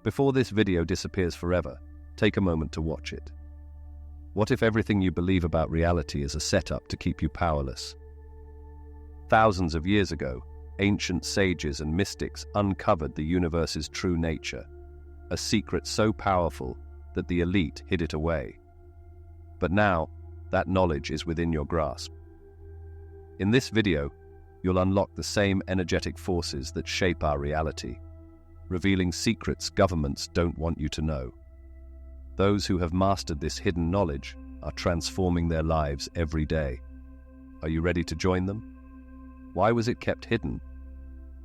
Before this video disappears forever, take a moment to watch it. What if everything you believe about reality is a setup to keep you powerless? Thousands of years ago, ancient sages and mystics uncovered the universe's true nature, a secret so powerful that the elite hid it away. But now, that knowledge is within your grasp. In this video, you'll unlock the same energetic forces that shape our reality, revealing secrets governments don't want you to know. Those who have mastered this hidden knowledge are transforming their lives every day. Are you ready to join them? Why was it kept hidden?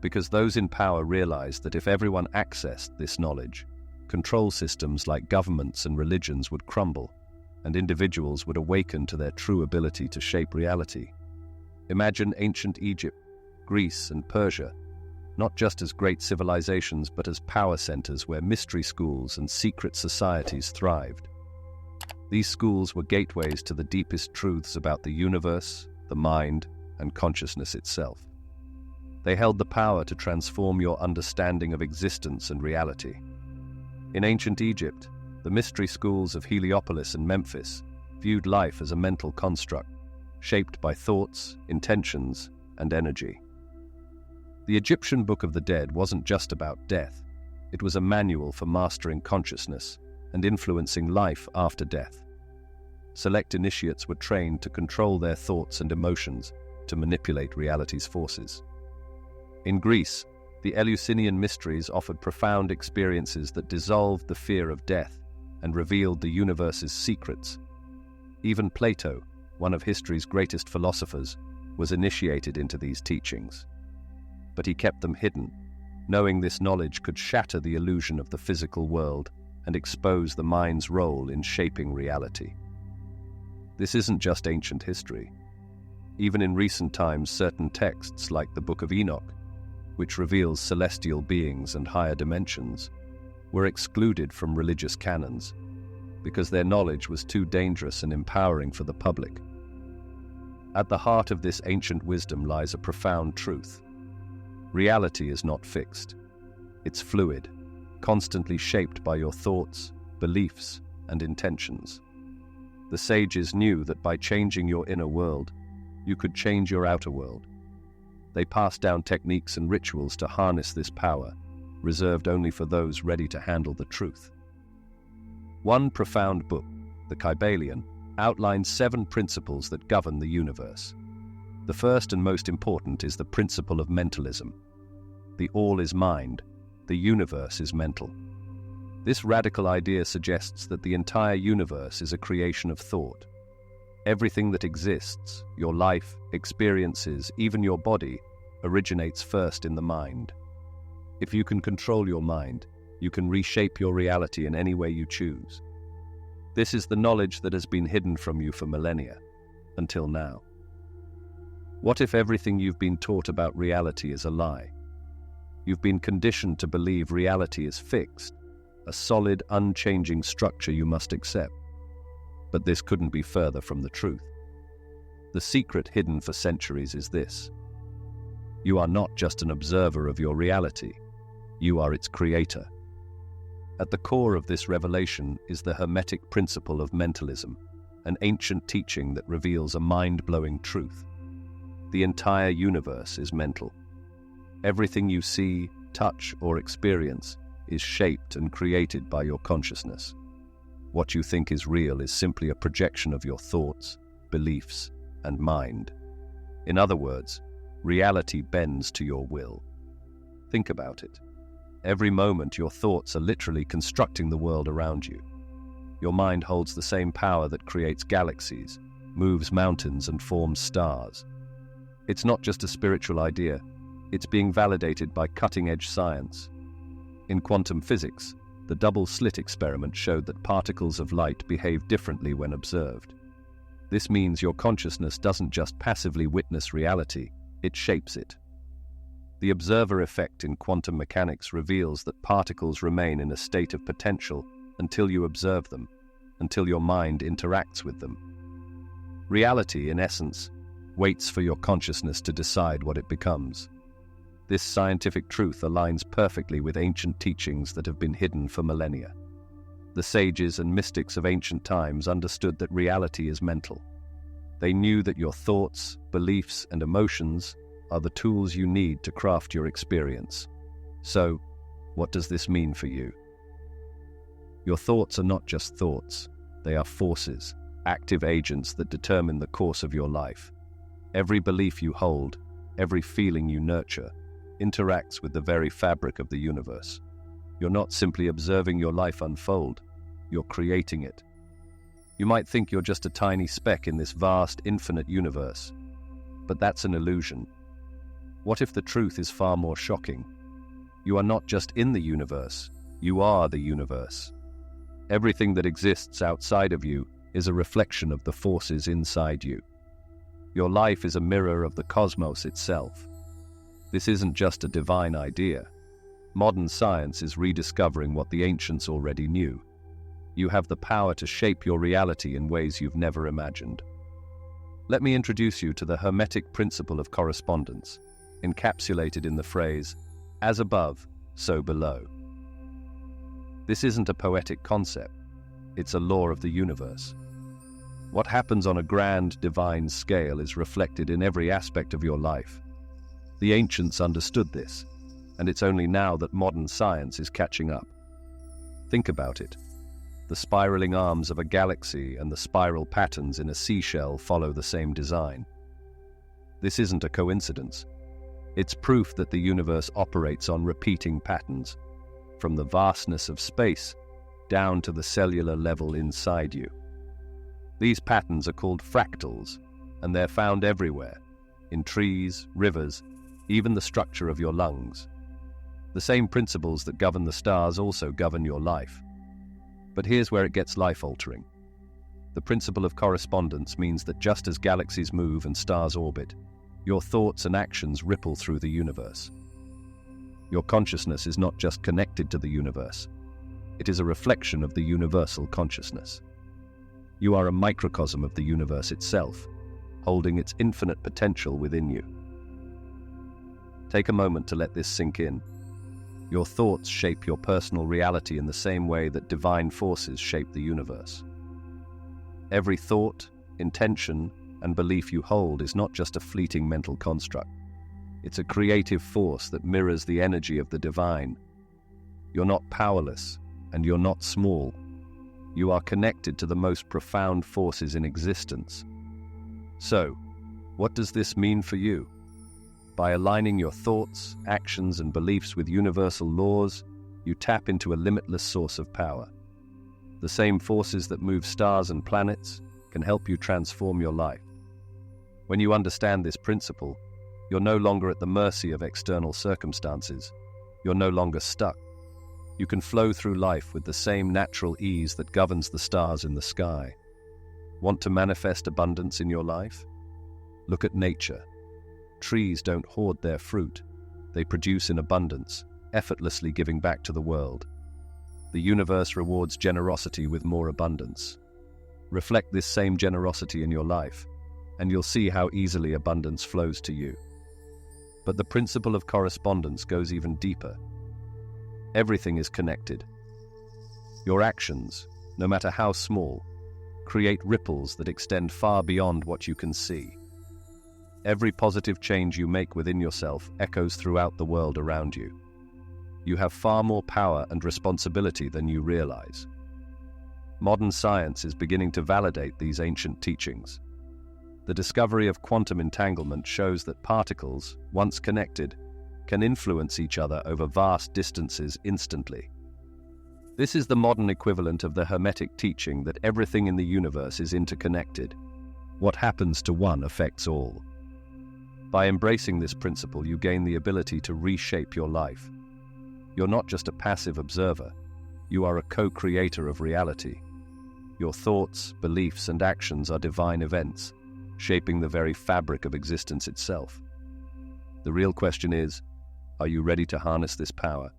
Because those in power realized that if everyone accessed this knowledge, control systems like governments and religions would crumble, and individuals would awaken to their true ability to shape reality. Imagine ancient Egypt, Greece, and Persia, not just as great civilizations but as power centers where mystery schools and secret societies thrived. These schools were gateways to the deepest truths about the universe, the mind, and consciousness itself. They held the power to transform your understanding of existence and reality. In ancient Egypt, the mystery schools of Heliopolis and Memphis viewed life as a mental construct, shaped by thoughts, intentions, and energy. The Egyptian Book of the Dead wasn't just about death. It was a manual for mastering consciousness and influencing life after death. Select initiates were trained to control their thoughts and emotions to manipulate reality's forces. In Greece, the Eleusinian mysteries offered profound experiences that dissolved the fear of death and revealed the universe's secrets. Even Plato, one of history's greatest philosophers, was initiated into these teachings. But he kept them hidden, knowing this knowledge could shatter the illusion of the physical world and expose the mind's role in shaping reality. This isn't just ancient history. Even in recent times, certain texts like the Book of Enoch, which reveals celestial beings and higher dimensions, were excluded from religious canons because their knowledge was too dangerous and empowering for the public. At the heart of this ancient wisdom lies a profound truth. Reality is not fixed. It's fluid, constantly shaped by your thoughts, beliefs, and intentions. The sages knew that by changing your inner world, you could change your outer world. They passed down techniques and rituals to harness this power, reserved only for those ready to handle the truth. One profound book, the Kybalion, outlines 7 principles that govern the universe. The first and most important is the principle of mentalism. The all is mind, the universe is mental. This radical idea suggests that the entire universe is a creation of thought. Everything that exists, your life, experiences, even your body, originates first in the mind. If you can control your mind, you can reshape your reality in any way you choose. This is the knowledge that has been hidden from you for millennia, until now. What if everything you've been taught about reality is a lie? You've been conditioned to believe reality is fixed, a solid, unchanging structure you must accept. But this couldn't be further from the truth. The secret hidden for centuries is this: you are not just an observer of your reality, you are its creator. At the core of this revelation is the Hermetic principle of mentalism, an ancient teaching that reveals a mind-blowing truth. The entire universe is mental. Everything you see, touch, or experience is shaped and created by your consciousness. What you think is real is simply a projection of your thoughts, beliefs, and mind. In other words, reality bends to your will. Think about it. Every moment your thoughts are literally constructing the world around you. Your mind holds the same power that creates galaxies, moves mountains, and forms stars. It's not just a spiritual idea, it's being validated by cutting-edge science. In quantum physics, the double-slit experiment showed that particles of light behave differently when observed. This means your consciousness doesn't just passively witness reality, it shapes it. The observer effect in quantum mechanics reveals that particles remain in a state of potential until you observe them, until your mind interacts with them. Reality, in essence, waits for your consciousness to decide what it becomes. This scientific truth aligns perfectly with ancient teachings that have been hidden for millennia. The sages and mystics of ancient times understood that reality is mental. They knew that your thoughts, beliefs, and emotions are the tools you need to craft your experience. So, what does this mean for you? Your thoughts are not just thoughts. They are forces, active agents that determine the course of your life. Every belief you hold, every feeling you nurture, interacts with the very fabric of the universe. You're not simply observing your life unfold, you're creating it. You might think you're just a tiny speck in this vast, infinite universe, but that's an illusion. What if the truth is far more shocking? You are not just in the universe, you are the universe. Everything that exists outside of you is a reflection of the forces inside you. Your life is a mirror of the cosmos itself. This isn't just a divine idea. Modern science is rediscovering what the ancients already knew. You have the power to shape your reality in ways you've never imagined. Let me introduce you to the Hermetic principle of correspondence, encapsulated in the phrase, "as above, so below." This isn't a poetic concept, it's a law of the universe. What happens on a grand, divine scale is reflected in every aspect of your life. The ancients understood this, and it's only now that modern science is catching up. Think about it. The spiraling arms of a galaxy and the spiral patterns in a seashell follow the same design. This isn't a coincidence. It's proof that the universe operates on repeating patterns, from the vastness of space down to the cellular level inside you. These patterns are called fractals, and they're found everywhere, in trees, rivers, even the structure of your lungs. The same principles that govern the stars also govern your life. But here's where it gets life-altering. The principle of correspondence means that just as galaxies move and stars orbit, your thoughts and actions ripple through the universe. Your consciousness is not just connected to the universe, it is a reflection of the universal consciousness. You are a microcosm of the universe itself, holding its infinite potential within you. Take a moment to let this sink in. Your thoughts shape your personal reality in the same way that divine forces shape the universe. Every thought, intention, and belief you hold is not just a fleeting mental construct. It's a creative force that mirrors the energy of the divine. You're not powerless, and you're not small. You are connected to the most profound forces in existence. So, what does this mean for you? By aligning your thoughts, actions, and beliefs with universal laws, you tap into a limitless source of power. The same forces that move stars and planets can help you transform your life. When you understand this principle, you're no longer at the mercy of external circumstances. You're no longer stuck. You can flow through life with the same natural ease that governs the stars in the sky. Want to manifest abundance in your life? Look at nature. Trees don't hoard their fruit. They produce in abundance, effortlessly giving back to the world. The universe rewards generosity with more abundance. Reflect this same generosity in your life, and you'll see how easily abundance flows to you. But the principle of correspondence goes even deeper. Everything is connected. Your actions, no matter how small, create ripples that extend far beyond what you can see. Every positive change you make within yourself echoes throughout the world around you. You have far more power and responsibility than you realize. Modern science is beginning to validate these ancient teachings. The discovery of quantum entanglement shows that particles, once connected, can influence each other over vast distances instantly. This is the modern equivalent of the Hermetic teaching that everything in the universe is interconnected. What happens to one affects all. By embracing this principle, you gain the ability to reshape your life. You're not just a passive observer, you are a co-creator of reality. Your thoughts, beliefs, and actions are divine events, shaping the very fabric of existence itself. The real question is, are you ready to harness this power?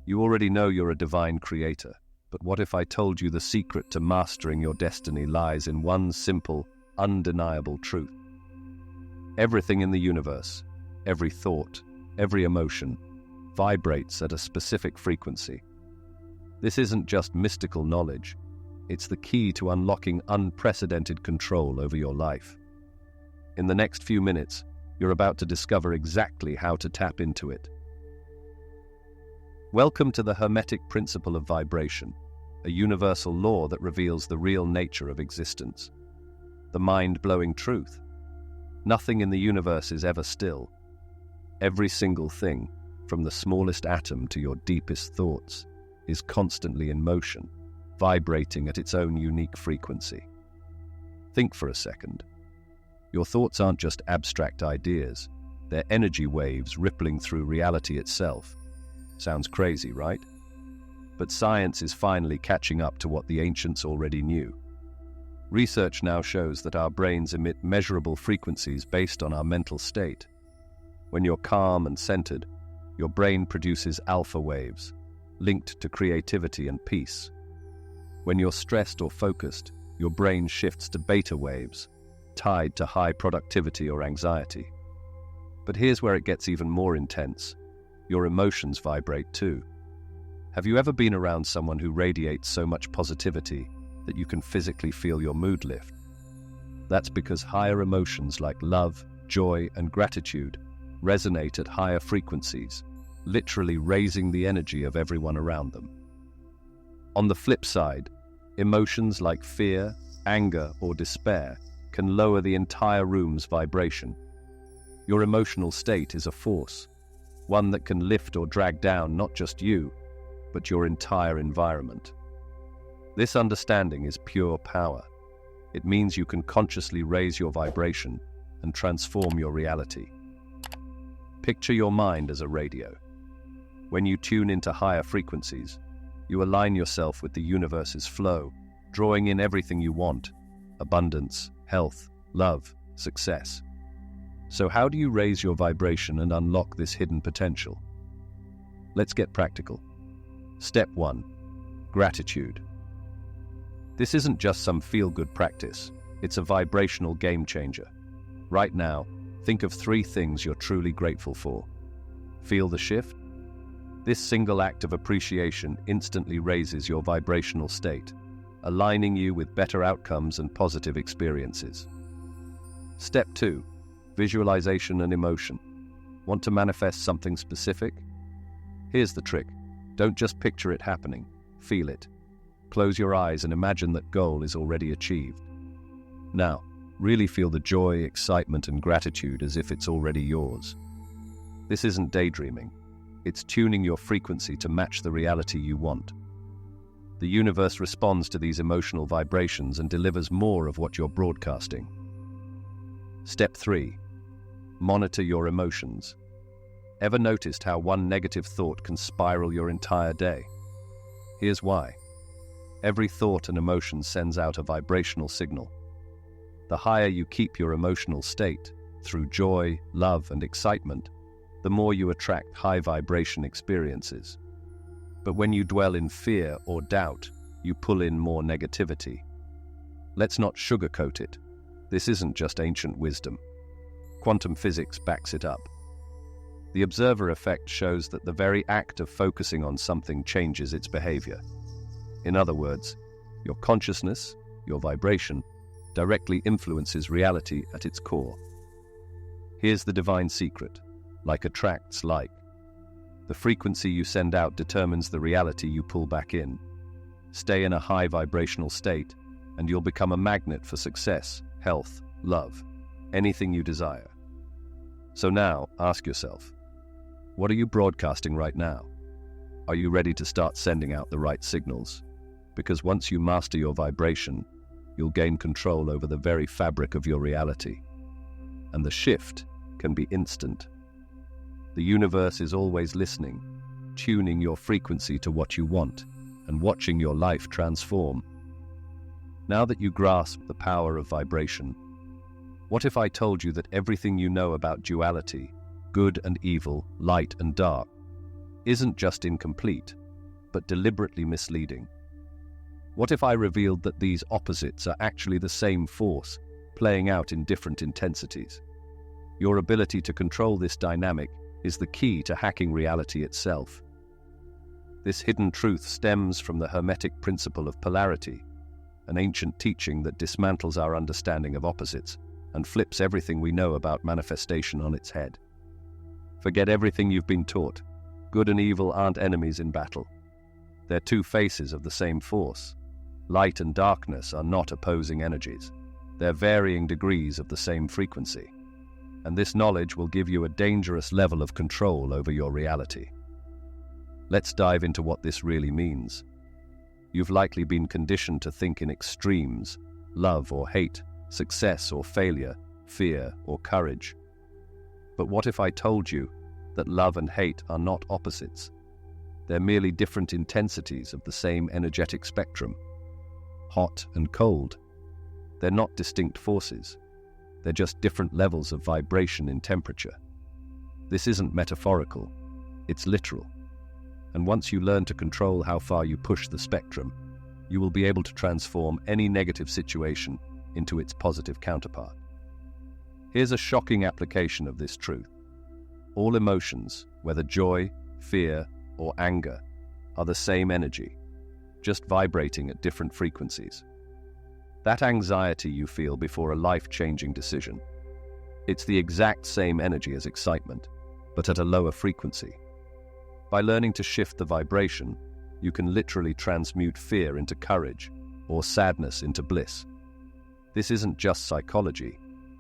You already know you're a divine creator, but what if I told you the secret to mastering your destiny lies in one simple, undeniable truth? Everything in the universe, every thought, every emotion, vibrates at a specific frequency. This isn't just mystical knowledge, it's the key to unlocking unprecedented control over your life. In the next few minutes, you're about to discover exactly how to tap into it. Welcome to the Hermetic Principle of Vibration, a universal law that reveals the real nature of existence. The mind-blowing truth. Nothing in the universe is ever still. Every single thing, from the smallest atom to your deepest thoughts, is constantly in motion, vibrating at its own unique frequency. Think for a second. Your thoughts aren't just abstract ideas, they're energy waves rippling through reality itself. Sounds crazy, right? But science is finally catching up to what the ancients already knew. Research now shows that our brains emit measurable frequencies based on our mental state. When you're calm and centered, your brain produces alpha waves, linked to creativity and peace. When you're stressed or focused, your brain shifts to beta waves, tied to high productivity or anxiety. But here's where it gets even more intense. Your emotions vibrate too. Have you ever been around someone who radiates so much positivity that you can physically feel your mood lift? That's because higher emotions like love, joy, and gratitude resonate at higher frequencies, literally raising the energy of everyone around them. On the flip side, emotions like fear, anger, or despair can lower the entire room's vibration. Your emotional state is a force, one that can lift or drag down not just you, but your entire environment. This understanding is pure power. It means you can consciously raise your vibration and transform your reality. Picture your mind as a radio. When you tune into higher frequencies, you align yourself with the universe's flow, drawing in everything you want: abundance, health, love, success. So how do you raise your vibration and unlock this hidden potential? Let's get practical. Step 1. Gratitude. This isn't just some feel-good practice, it's a vibrational game changer. Right now, think of 3 things you're truly grateful for. Feel the shift? This single act of appreciation instantly raises your vibrational state, aligning you with better outcomes and positive experiences. Step 2. Visualization and emotion. Want to manifest something specific? Here's the trick. Don't just picture it happening, feel it. Close your eyes and imagine that goal is already achieved. Now, really feel the joy, excitement, and gratitude as if it's already yours. This isn't daydreaming. It's tuning your frequency to match the reality you want. The universe responds to these emotional vibrations and delivers more of what you're broadcasting. Step 3. Monitor your emotions. Ever noticed how one negative thought can spiral your entire day? Here's why. Every thought and emotion sends out a vibrational signal. The higher you keep your emotional state, through joy, love, and excitement, the more you attract high vibration experiences. But when you dwell in fear or doubt, you pull in more negativity. Let's not sugarcoat it. This isn't just ancient wisdom. Quantum physics backs it up. The observer effect shows that the very act of focusing on something changes its behavior. In other words, your consciousness, your vibration, directly influences reality at its core. Here's the divine secret: like attracts like. The frequency you send out determines the reality you pull back in. Stay in a high vibrational state, and you'll become a magnet for success, health, love, anything you desire. So now, ask yourself, what are you broadcasting right now? Are you ready to start sending out the right signals? Because once you master your vibration, you'll gain control over the very fabric of your reality. And the shift can be instant. The universe is always listening, tuning your frequency to what you want, and watching your life transform. Now that you grasp the power of vibration, what if I told you that everything you know about duality, good and evil, light and dark, isn't just incomplete, but deliberately misleading? What if I revealed that these opposites are actually the same force, playing out in different intensities? Your ability to control this dynamic is the key to hacking reality itself. This hidden truth stems from the Hermetic principle of polarity, an ancient teaching that dismantles our understanding of opposites and flips everything we know about manifestation on its head. Forget everything you've been taught. Good and evil aren't enemies in battle. They're two faces of the same force. Light and darkness are not opposing energies. They're varying degrees of the same frequency. And this knowledge will give you a dangerous level of control over your reality. Let's dive into what this really means. You've likely been conditioned to think in extremes: love or hate, success or failure, fear or courage. But what if I told you that love and hate are not opposites? They're merely different intensities of the same energetic spectrum. Hot and cold. They're not distinct forces. They're just different levels of vibration in temperature. This isn't metaphorical, it's literal. And once you learn to control how far you push the spectrum, you will be able to transform any negative situation into its positive counterpart. Here's a shocking application of this truth. All emotions, whether joy, fear, or anger, are the same energy, just vibrating at different frequencies. That anxiety you feel before a life-changing decision, it's the exact same energy as excitement, but at a lower frequency. By learning to shift the vibration, you can literally transmute fear into courage or sadness into bliss. This isn't just psychology,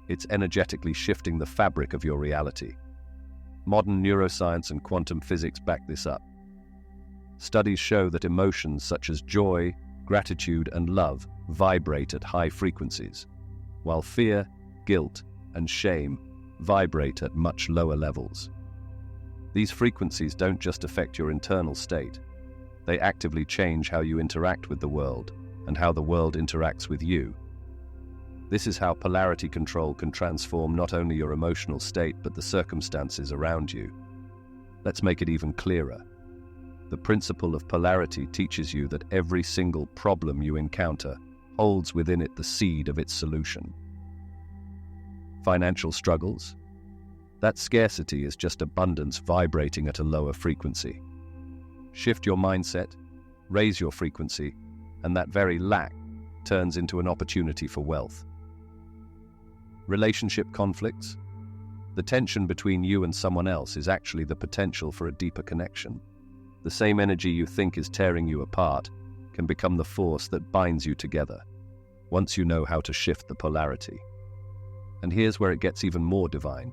it's energetically shifting the fabric of your reality. Modern neuroscience and quantum physics back this up. Studies show that emotions such as joy, gratitude, and love vibrate at high frequencies, while fear, guilt, and shame vibrate at much lower levels. These frequencies don't just affect your internal state, they actively change how you interact with the world and how the world interacts with you. This is how polarity control can transform not only your emotional state but the circumstances around you. Let's make it even clearer. The principle of polarity teaches you that every single problem you encounter holds within it the seed of its solution. Financial struggles? That scarcity is just abundance vibrating at a lower frequency. Shift your mindset, raise your frequency, and that very lack turns into an opportunity for wealth. Relationship conflicts? The tension between you and someone else is actually the potential for a deeper connection. The same energy you think is tearing you apart can become the force that binds you together, once you know how to shift the polarity. And here's where it gets even more divine.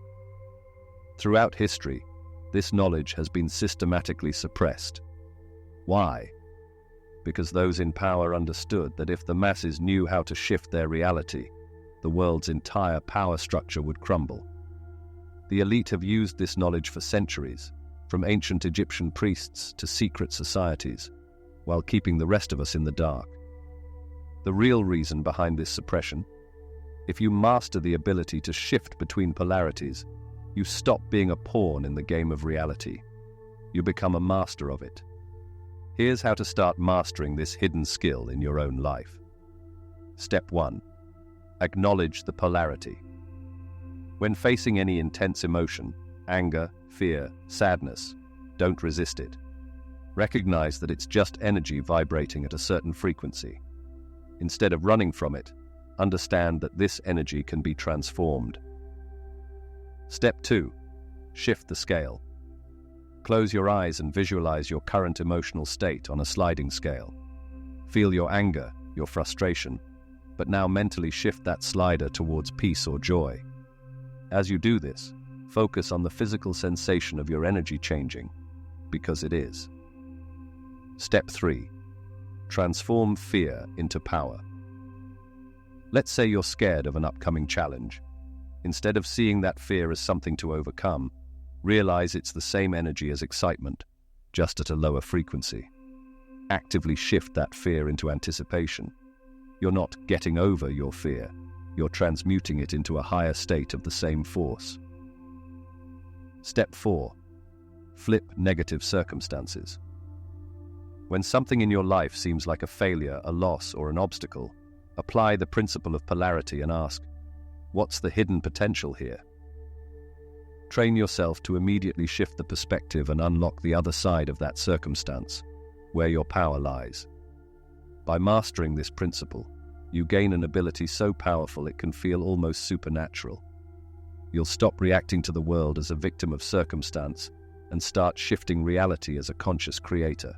Throughout history, this knowledge has been systematically suppressed. Why? Because those in power understood that if the masses knew how to shift their reality, the world's entire power structure would crumble. The elite have used this knowledge for centuries, from ancient Egyptian priests to secret societies, while keeping the rest of us in the dark. The real reason behind this suppression: if you master the ability to shift between polarities, you stop being a pawn in the game of reality. You become a master of it. Here's how to start mastering this hidden skill in your own life. Step 1. Acknowledge the polarity. When facing any intense emotion, anger, fear, sadness, don't resist it. Recognize that it's just energy vibrating at a certain frequency. Instead of running from it, understand that this energy can be transformed. Step 2. Shift the scale. Close your eyes and visualize your current emotional state on a sliding scale. Feel your anger, your frustration, but now mentally shift that slider towards peace or joy. As you do this, focus on the physical sensation of your energy changing, because it is. Step 3. Transform fear into power. Let's say you're scared of an upcoming challenge. Instead of seeing that fear as something to overcome, realize it's the same energy as excitement, just at a lower frequency. Actively shift that fear into anticipation. You're not getting over your fear, you're transmuting it into a higher state of the same force. Step 4. Flip negative circumstances. When something in your life seems like a failure, a loss, or an obstacle, apply the principle of polarity and ask, what's the hidden potential here? Train yourself to immediately shift the perspective and unlock the other side of that circumstance, where your power lies. By mastering this principle, you gain an ability so powerful it can feel almost supernatural. You'll stop reacting to the world as a victim of circumstance and start shifting reality as a conscious creator.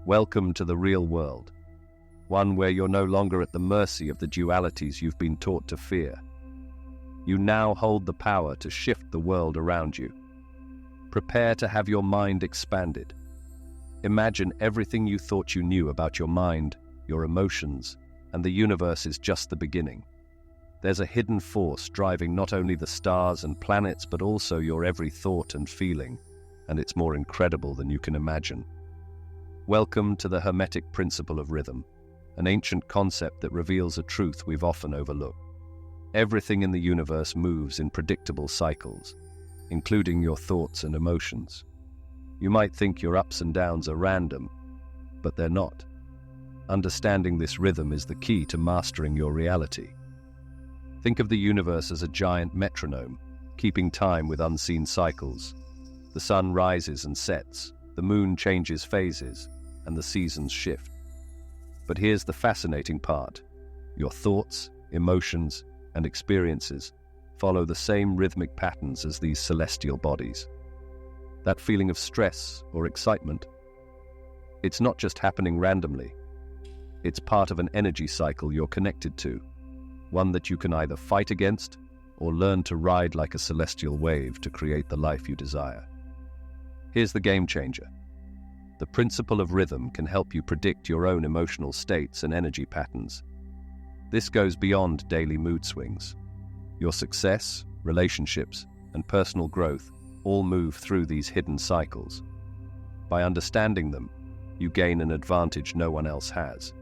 Welcome to the real world, one where you're no longer at the mercy of the dualities you've been taught to fear. You now hold the power to shift the world around you. Prepare to have your mind expanded. Imagine everything you thought you knew about your mind, your emotions, and the universe is just the beginning. There's a hidden force driving not only the stars and planets but also your every thought and feeling, and it's more incredible than you can imagine. Welcome to the Hermetic principle of rhythm, an ancient concept that reveals a truth we've often overlooked. Everything in the universe moves in predictable cycles, including your thoughts and emotions. You might think your ups and downs are random, but they're not. Understanding this rhythm is the key to mastering your reality. Think of the universe as a giant metronome, keeping time with unseen cycles. The sun rises and sets, the moon changes phases, and the seasons shift. But here's the fascinating part. Your thoughts, emotions, and experiences follow the same rhythmic patterns as these celestial bodies. That feeling of stress or excitement, it's not just happening randomly. It's part of an energy cycle you're connected to, one that you can either fight against or learn to ride like a celestial wave to create the life you desire. Here's the game changer. The principle of rhythm can help you predict your own emotional states and energy patterns. This goes beyond daily mood swings. Your success, relationships, and personal growth all move through these hidden cycles. By understanding them, you gain an advantage no one else has.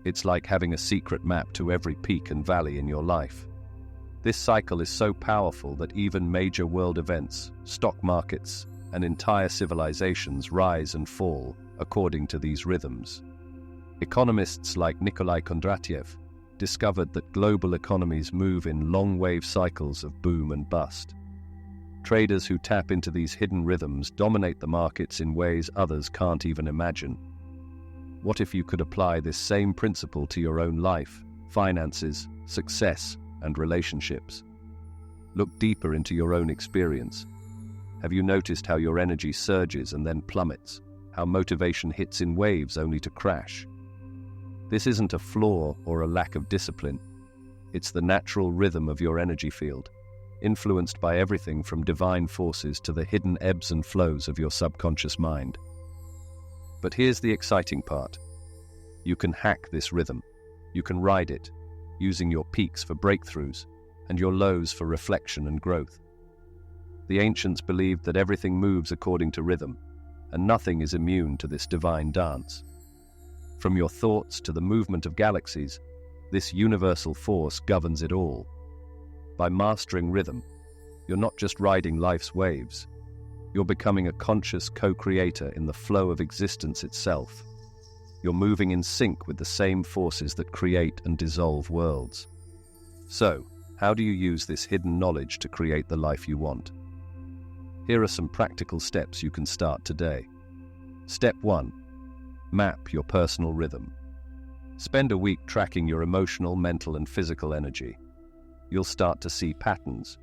It's like having a secret map to every peak and valley in your life. This cycle is so powerful that even major world events, stock markets, and entire civilizations rise and fall according to these rhythms. Economists like Nikolai Kondratiev discovered that global economies move in long-wave cycles of boom and bust. Traders who tap into these hidden rhythms dominate the markets in ways others can't even imagine. What if you could apply this same principle to your own life, finances, success, and relationships? Look deeper into your own experience. Have you noticed how your energy surges and then plummets? How motivation hits in waves only to crash? This isn't a flaw or a lack of discipline. It's the natural rhythm of your energy field, influenced by everything from divine forces to the hidden ebbs and flows of your subconscious mind. But here's the exciting part. You can hack this rhythm. You can ride it, using your peaks for breakthroughs and your lows for reflection and growth. The ancients believed that everything moves according to rhythm, and nothing is immune to this divine dance. From your thoughts to the movement of galaxies, this universal force governs it all. By mastering rhythm, you're not just riding life's waves, you're becoming a conscious co-creator in the flow of existence itself. You're moving in sync with the same forces that create and dissolve worlds. So, how do you use this hidden knowledge to create the life you want? Here are some practical steps you can start today. Step 1. Map your personal rhythm. Spend a week tracking your emotional, mental, and physical energy. You'll start to see patterns.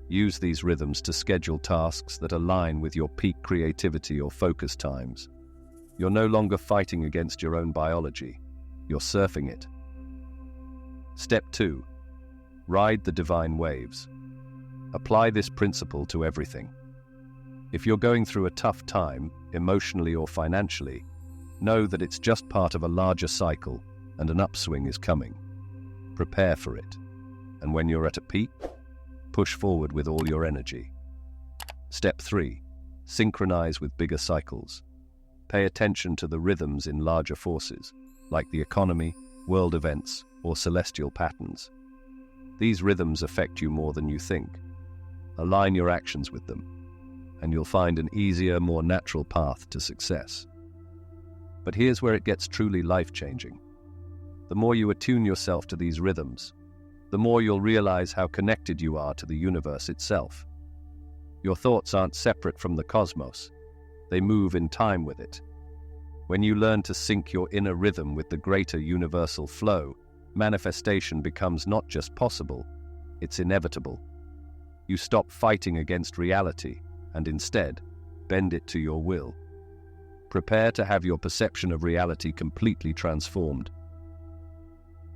Use these rhythms to schedule tasks that align with your peak creativity or focus times. You're no longer fighting against your own biology. You're surfing it. Step 2. Ride the divine waves. Apply this principle to everything. If you're going through a tough time, emotionally or financially, know that it's just part of a larger cycle and an upswing is coming. Prepare for it. And when you're at a peak, push forward with all your energy. Step 3. Synchronize with bigger cycles. Pay attention to the rhythms in larger forces, like the economy, world events, or celestial patterns. These rhythms affect you more than you think. Align your actions with them, and you'll find an easier, more natural path to success. But here's where it gets truly life-changing. The more you attune yourself to these rhythms, the more you'll realize how connected you are to the universe itself. Your thoughts aren't separate from the cosmos. They move in time with it. When you learn to sync your inner rhythm with the greater universal flow, manifestation becomes not just possible, it's inevitable. You stop fighting against reality and instead bend it to your will. Prepare to have your perception of reality completely transformed.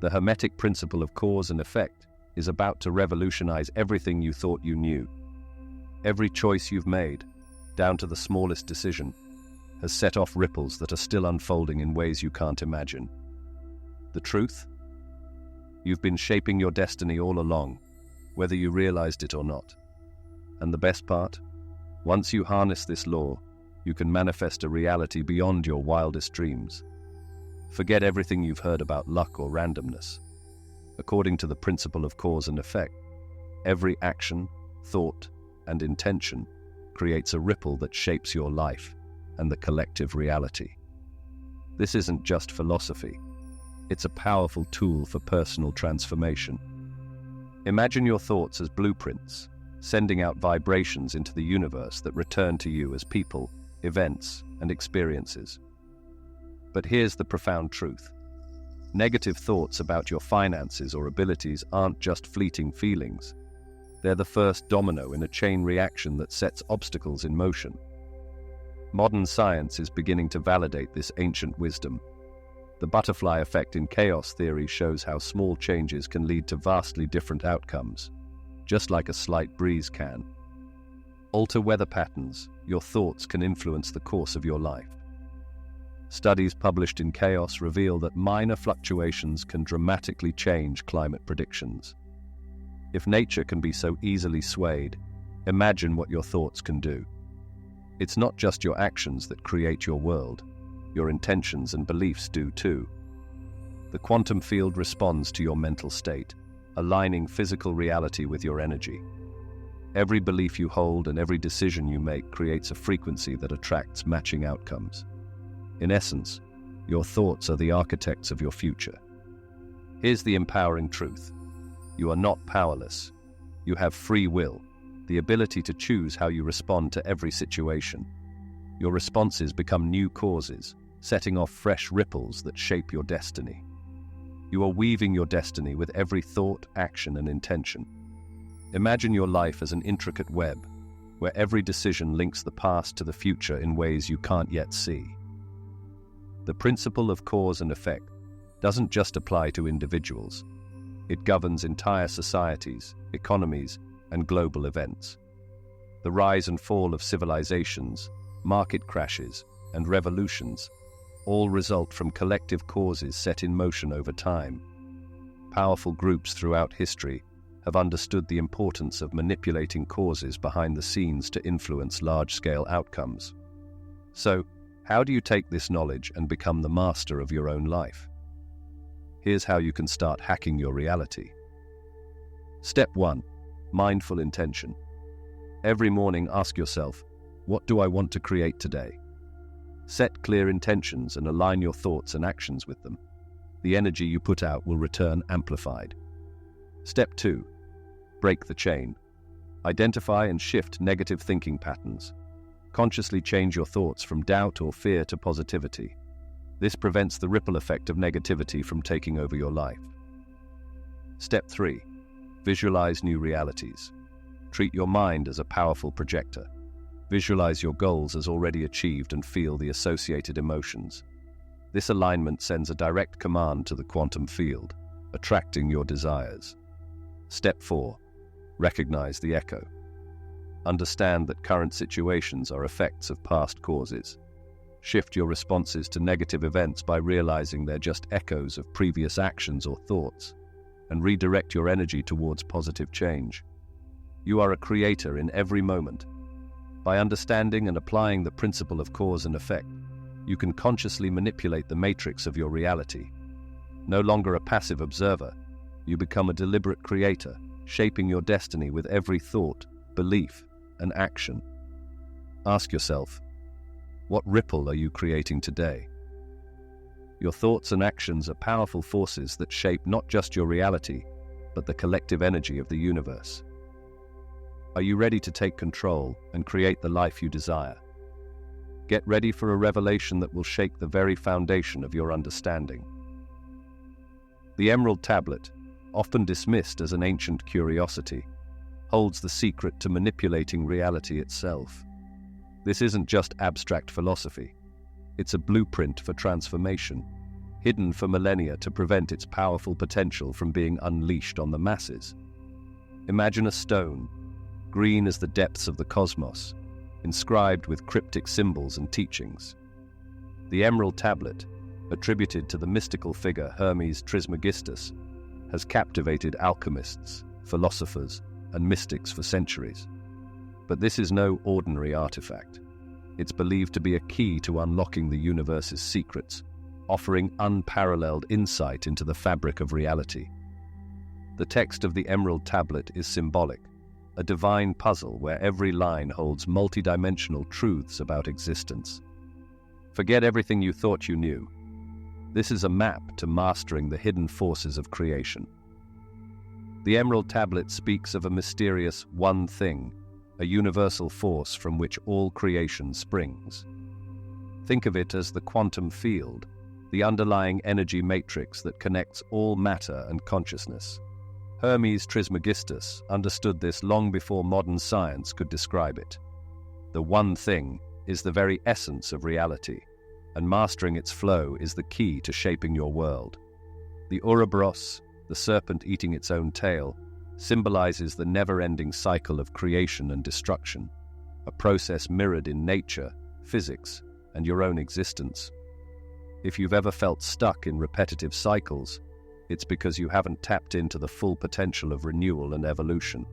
The Hermetic principle of cause and effect is about to revolutionize everything you thought you knew. Every choice you've made, down to the smallest decision, has set off ripples that are still unfolding in ways you can't imagine. The truth? You've been shaping your destiny all along, whether you realized it or not. And the best part? Once you harness this law, you can manifest a reality beyond your wildest dreams. Forget everything you've heard about luck or randomness. According to the principle of cause and effect, every action, thought, and intention creates a ripple that shapes your life and the collective reality. This isn't just philosophy. It's a powerful tool for personal transformation. Imagine your thoughts as blueprints, sending out vibrations into the universe that return to you as people, events, and experiences. But here's the profound truth. Negative thoughts about your finances or abilities aren't just fleeting feelings. They're the first domino in a chain reaction that sets obstacles in motion. Modern science is beginning to validate this ancient wisdom. The butterfly effect in chaos theory shows how small changes can lead to vastly different outcomes, just like a slight breeze can. Alter weather patterns, your thoughts can influence the course of your life. Studies published in Chaos reveal that minor fluctuations can dramatically change climate predictions. If nature can be so easily swayed, imagine what your thoughts can do. It's not just your actions that create your world, your intentions and beliefs do too. The quantum field responds to your mental state, aligning physical reality with your energy. Every belief you hold and every decision you make creates a frequency that attracts matching outcomes. In essence, your thoughts are the architects of your future. Here's the empowering truth. You are not powerless. You have free will, the ability to choose how you respond to every situation. Your responses become new causes, setting off fresh ripples that shape your destiny. You are weaving your destiny with every thought, action, and intention. Imagine your life as an intricate web, where every decision links the past to the future in ways you can't yet see. The principle of cause and effect doesn't just apply to individuals. It governs entire societies, economies, and global events. The rise and fall of civilizations, market crashes, and revolutions all result from collective causes set in motion over time. Powerful groups throughout history have understood the importance of manipulating causes behind the scenes to influence large-scale outcomes. So, how do you take this knowledge and become the master of your own life? Here's how you can start hacking your reality. Step 1. Mindful intention. Every morning ask yourself, what do I want to create today? Set clear intentions and align your thoughts and actions with them. The energy you put out will return amplified. Step 2. Break the chain. Identify and shift negative thinking patterns. Consciously change your thoughts from doubt or fear to positivity. This prevents the ripple effect of negativity from taking over your life. Step 3. Visualize new realities. Treat your mind as a powerful projector. Visualize your goals as already achieved and feel the associated emotions. This alignment sends a direct command to the quantum field, attracting your desires. Step 4. Recognize the echo. Understand that current situations are effects of past causes. Shift your responses to negative events by realizing they're just echoes of previous actions or thoughts, and redirect your energy towards positive change. You are a creator in every moment. By understanding and applying the principle of cause and effect, you can consciously manipulate the matrix of your reality. No longer a passive observer, you become a deliberate creator, shaping your destiny with every thought, belief, and action. Ask yourself, what ripple are you creating today? Your thoughts and actions are powerful forces that shape not just your reality, but the collective energy of the universe. Are you ready to take control and create the life you desire? Get ready for a revelation that will shake the very foundation of your understanding. The Emerald Tablet, often dismissed as an ancient curiosity, holds the secret to manipulating reality itself. This isn't just abstract philosophy. It's a blueprint for transformation, hidden for millennia to prevent its powerful potential from being unleashed on the masses. Imagine a stone, green as the depths of the cosmos, inscribed with cryptic symbols and teachings. The Emerald Tablet, attributed to the mystical figure Hermes Trismegistus, has captivated alchemists, philosophers, and mystics for centuries. But this is no ordinary artifact. It's believed to be a key to unlocking the universe's secrets, offering unparalleled insight into the fabric of reality. The text of the Emerald Tablet is symbolic, a divine puzzle where every line holds multidimensional truths about existence. Forget everything you thought you knew. This is a map to mastering the hidden forces of creation. The Emerald Tablet speaks of a mysterious one thing, a universal force from which all creation springs. Think of it as the quantum field, the underlying energy matrix that connects all matter and consciousness. Hermes Trismegistus understood this long before modern science could describe it. The one thing is the very essence of reality, and mastering its flow is the key to shaping your world. The Ouroboros, the serpent eating its own tail, symbolizes the never-ending cycle of creation and destruction, a process mirrored in nature, physics, and your own existence. If you've ever felt stuck in repetitive cycles, it's because you haven't tapped into the full potential of renewal and evolution.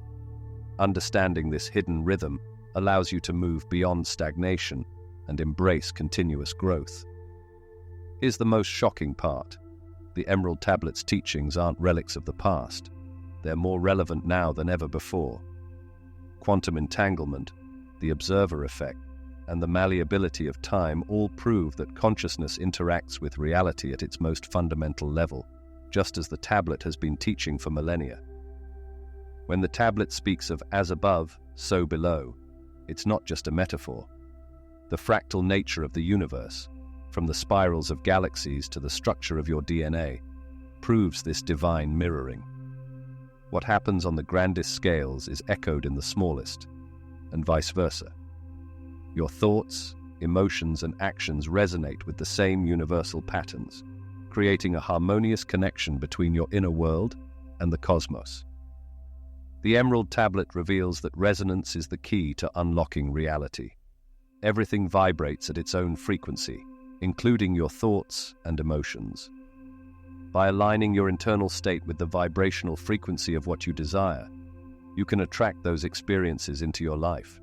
Understanding this hidden rhythm allows you to move beyond stagnation and embrace continuous growth. Here's the most shocking part. The Emerald Tablet's teachings aren't relics of the past. They're more relevant now than ever before. Quantum entanglement, the observer effect, and the malleability of time all prove that consciousness interacts with reality at its most fundamental level, just as the tablet has been teaching for millennia. When the tablet speaks of as above, so below, it's not just a metaphor. The fractal nature of the universe, from the spirals of galaxies to the structure of your DNA, proves this divine mirroring. What happens on the grandest scales is echoed in the smallest, and vice versa. Your thoughts, emotions, and actions resonate with the same universal patterns, creating a harmonious connection between your inner world and the cosmos. The Emerald Tablet reveals that resonance is the key to unlocking reality. Everything vibrates at its own frequency, including your thoughts and emotions. By aligning your internal state with the vibrational frequency of what you desire, you can attract those experiences into your life.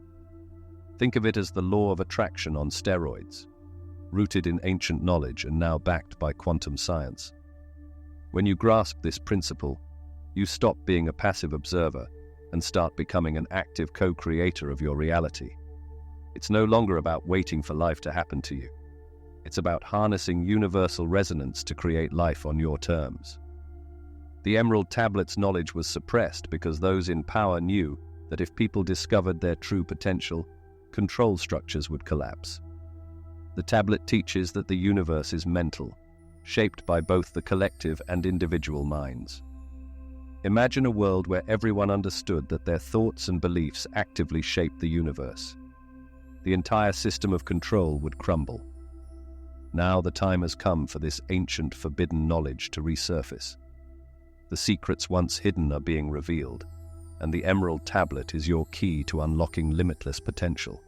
Think of it as the law of attraction on steroids, rooted in ancient knowledge and now backed by quantum science. When you grasp this principle, you stop being a passive observer and start becoming an active co-creator of your reality. It's no longer about waiting for life to happen to you. It's about harnessing universal resonance to create life on your terms. The Emerald Tablet's knowledge was suppressed because those in power knew that if people discovered their true potential, control structures would collapse. The tablet teaches that the universe is mental, shaped by both the collective and individual minds. Imagine a world where everyone understood that their thoughts and beliefs actively shape the universe. The entire system of control would crumble. Now the time has come for this ancient forbidden knowledge to resurface. The secrets once hidden are being revealed, and the Emerald Tablet is your key to unlocking limitless potential.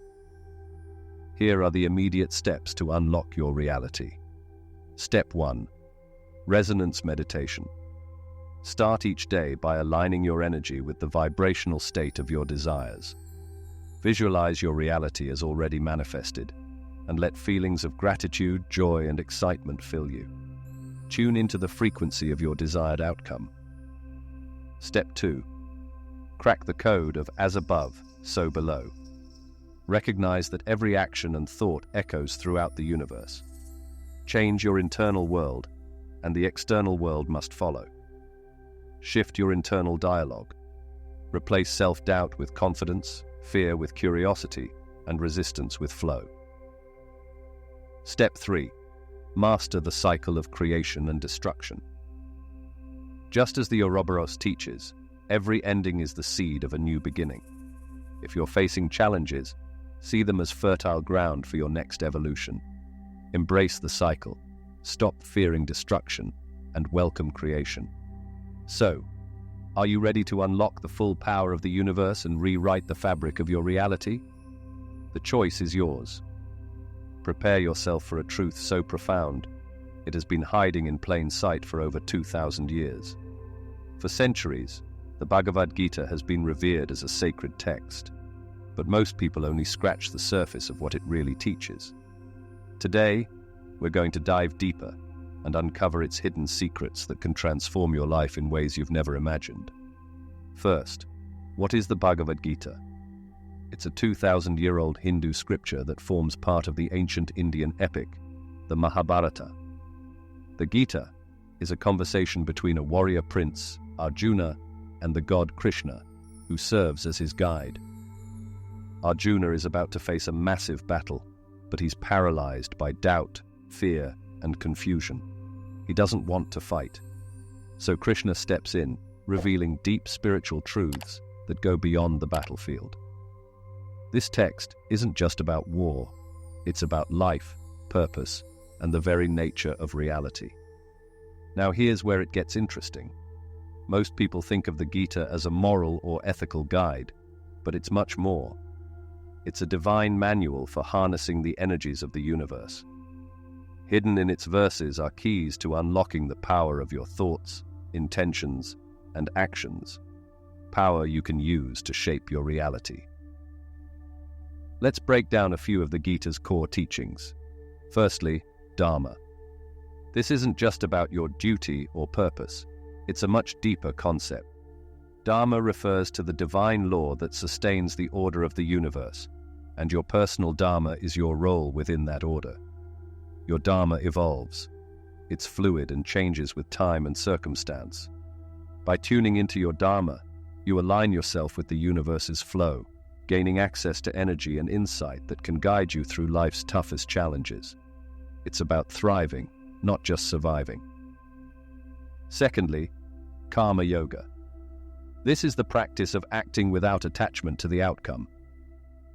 Here are the immediate steps to unlock your reality. Step 1. Resonance meditation. Start each day by aligning your energy with the vibrational state of your desires. Visualize your reality as already manifested, and let feelings of gratitude, joy, and excitement fill you. Tune into the frequency of your desired outcome. Step 2. Crack the code of as above, so below. Recognize that every action and thought echoes throughout the universe. Change your internal world, and the external world must follow. Shift your internal dialogue. Replace self-doubt with confidence, fear with curiosity, and resistance with flow. Step 3. Master the cycle of creation and destruction. Just as the Ouroboros teaches, every ending is the seed of a new beginning. If you're facing challenges, see them as fertile ground for your next evolution. Embrace the cycle, stop fearing destruction, and welcome creation. So, are you ready to unlock the full power of the universe and rewrite the fabric of your reality? The choice is yours. Prepare yourself for a truth so profound, it has been hiding in plain sight for over 2,000 years. For centuries, the Bhagavad Gita has been revered as a sacred text, but most people only scratch the surface of what it really teaches. Today, we're going to dive deeper and uncover its hidden secrets that can transform your life in ways you've never imagined. First, what is the Bhagavad Gita? It's a 2,000-year-old Hindu scripture that forms part of the ancient Indian epic, the Mahabharata. The Gita is a conversation between a warrior prince, Arjuna, and the god Krishna, who serves as his guide. Arjuna is about to face a massive battle, but he's paralyzed by doubt, fear, and confusion. He doesn't want to fight. So Krishna steps in, revealing deep spiritual truths that go beyond the battlefield. This text isn't just about war, it's about life, purpose, and the very nature of reality. Now here's where it gets interesting. Most people think of the Gita as a moral or ethical guide, but it's much more. It's a divine manual for harnessing the energies of the universe. Hidden in its verses are keys to unlocking the power of your thoughts, intentions, and actions, power you can use to shape your reality. Let's break down a few of the Gita's core teachings. Firstly, Dharma. This isn't just about your duty or purpose, it's a much deeper concept. Dharma refers to the divine law that sustains the order of the universe, and your personal Dharma is your role within that order. Your Dharma evolves. It's fluid and changes with time and circumstance. By tuning into your Dharma, you align yourself with the universe's flow, gaining access to energy and insight that can guide you through life's toughest challenges. It's about thriving, not just surviving. Secondly, Karma Yoga. This is the practice of acting without attachment to the outcome.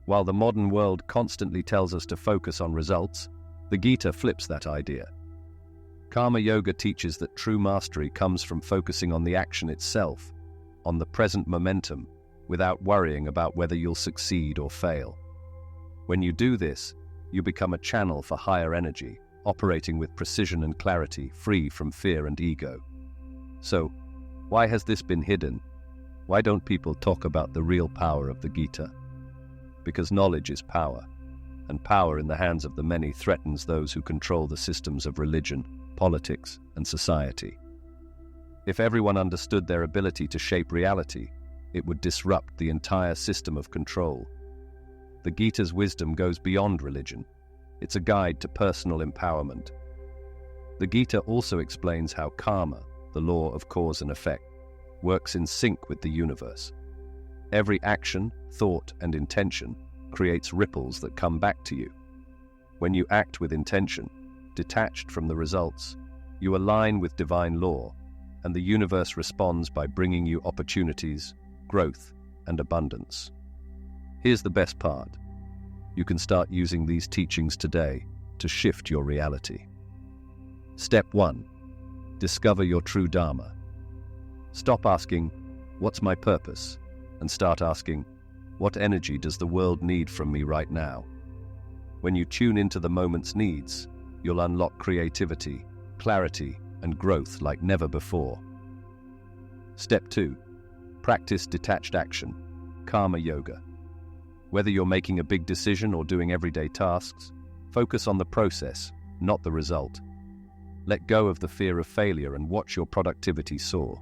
While the modern world constantly tells us to focus on results, the Gita flips that idea. Karma Yoga teaches that true mastery comes from focusing on the action itself, on the present momentum, without worrying about whether you'll succeed or fail. When you do this, you become a channel for higher energy, operating with precision and clarity, free from fear and ego. So, why has this been hidden? Why don't people talk about the real power of the Gita? Because knowledge is power, and power in the hands of the many threatens those who control the systems of religion, politics, and society. If everyone understood their ability to shape reality, it would disrupt the entire system of control. The Gita's wisdom goes beyond religion. It's a guide to personal empowerment. The Gita also explains how karma, the law of cause and effect, works in sync with the universe. Every action, thought, and intention creates ripples that come back to you. When you act with intention, detached from the results, you align with divine law, and the universe responds by bringing you opportunities, growth, and abundance. Here's the best part. You can start using these teachings today to shift your reality. Step 1. Discover your true Dharma. Stop asking, "What's my purpose?" and start asking, "What energy does the world need from me right now?" When you tune into the moment's needs, you'll unlock creativity, clarity, and growth like never before. Step 2. Practice detached action, Karma Yoga. Whether you're making a big decision or doing everyday tasks, focus on the process, not the result. Let go of the fear of failure and watch your productivity soar.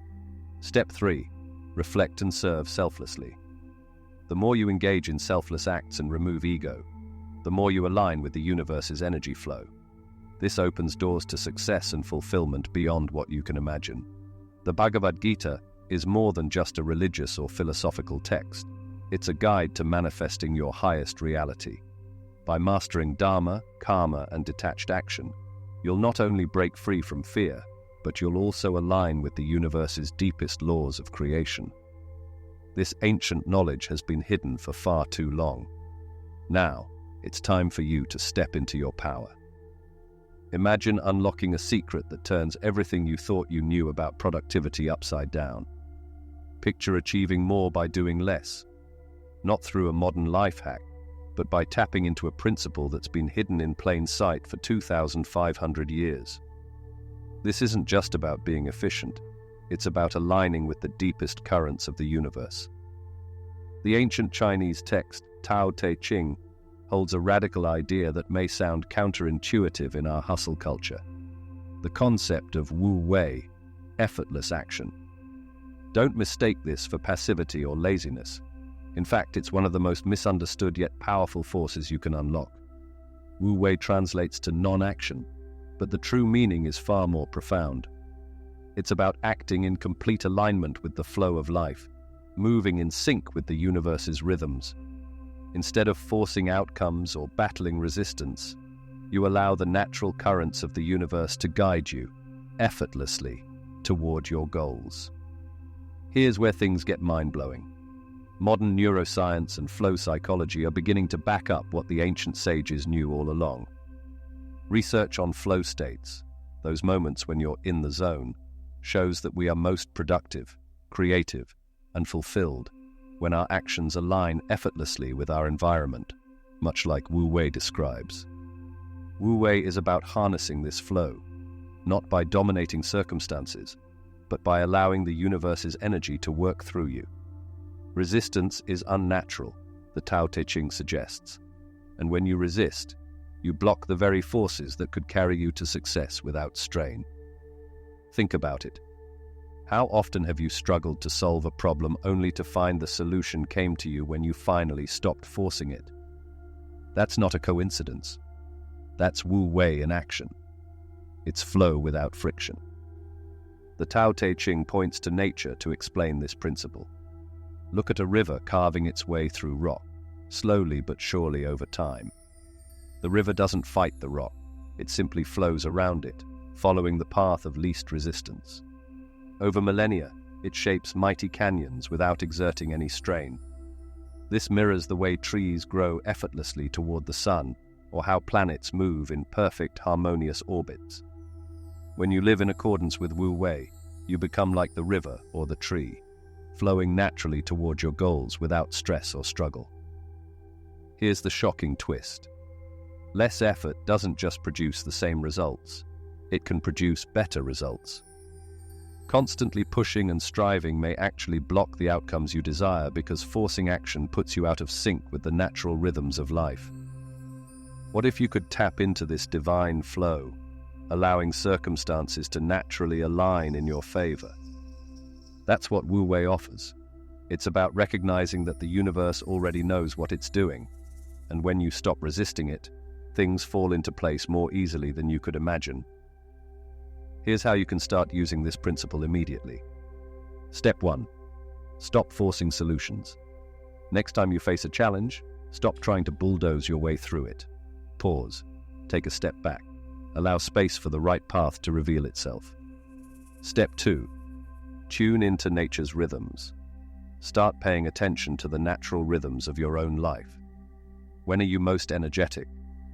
Step 3. Reflect and serve selflessly. The more you engage in selfless acts and remove ego, the more you align with the universe's energy flow. This opens doors to success and fulfillment beyond what you can imagine. The Bhagavad Gita is more than just a religious or philosophical text. It's a guide to manifesting your highest reality. By mastering Dharma, karma, and detached action, you'll not only break free from fear, but you'll also align with the universe's deepest laws of creation. This ancient knowledge has been hidden for far too long. Now, it's time for you to step into your power. Imagine unlocking a secret that turns everything you thought you knew about productivity upside down. Picture achieving more by doing less, not through a modern life hack, but by tapping into a principle that's been hidden in plain sight for 2,500 years. This isn't just about being efficient, it's about aligning with the deepest currents of the universe. The ancient Chinese text, Tao Te Ching, holds a radical idea that may sound counterintuitive in our hustle culture: the concept of Wu Wei, effortless action. Don't mistake this for passivity or laziness. In fact, it's one of the most misunderstood yet powerful forces you can unlock. Wu Wei translates to non-action, but the true meaning is far more profound. It's about acting in complete alignment with the flow of life, moving in sync with the universe's rhythms. Instead of forcing outcomes or battling resistance, you allow the natural currents of the universe to guide you, effortlessly, toward your goals. Here's where things get mind-blowing. Modern neuroscience and flow psychology are beginning to back up what the ancient sages knew all along. Research on flow states, those moments when you're in the zone, shows that we are most productive, creative, and fulfilled when our actions align effortlessly with our environment, much like Wu Wei describes. Wu Wei is about harnessing this flow, not by dominating circumstances, but by allowing the universe's energy to work through you. Resistance is unnatural, the Tao Te Ching suggests, and when you resist, you block the very forces that could carry you to success without strain. Think about it. How often have you struggled to solve a problem only to find the solution came to you when you finally stopped forcing it? That's not a coincidence. That's Wu Wei in action. It's flow without friction. The Tao Te Ching points to nature to explain this principle. Look at a river carving its way through rock, slowly but surely over time. The river doesn't fight the rock, it simply flows around it, following the path of least resistance. Over millennia, it shapes mighty canyons without exerting any strain. This mirrors the way trees grow effortlessly toward the sun, or how planets move in perfect, harmonious orbits. When you live in accordance with Wu Wei, you become like the river or the tree, flowing naturally toward your goals without stress or struggle. Here's the shocking twist. Less effort doesn't just produce the same results, it can produce better results. Constantly pushing and striving may actually block the outcomes you desire because forcing action puts you out of sync with the natural rhythms of life. What if you could tap into this divine flow, allowing circumstances to naturally align in your favor? That's what Wu Wei offers. It's about recognizing that the universe already knows what it's doing, and when you stop resisting it, things fall into place more easily than you could imagine. Here's how you can start using this principle immediately. Step 1. Stop forcing solutions. Next time you face a challenge, stop trying to bulldoze your way through it. Pause. Take a step back. Allow space for the right path to reveal itself. Step 2. Tune into nature's rhythms. Start paying attention to the natural rhythms of your own life. When are you most energetic,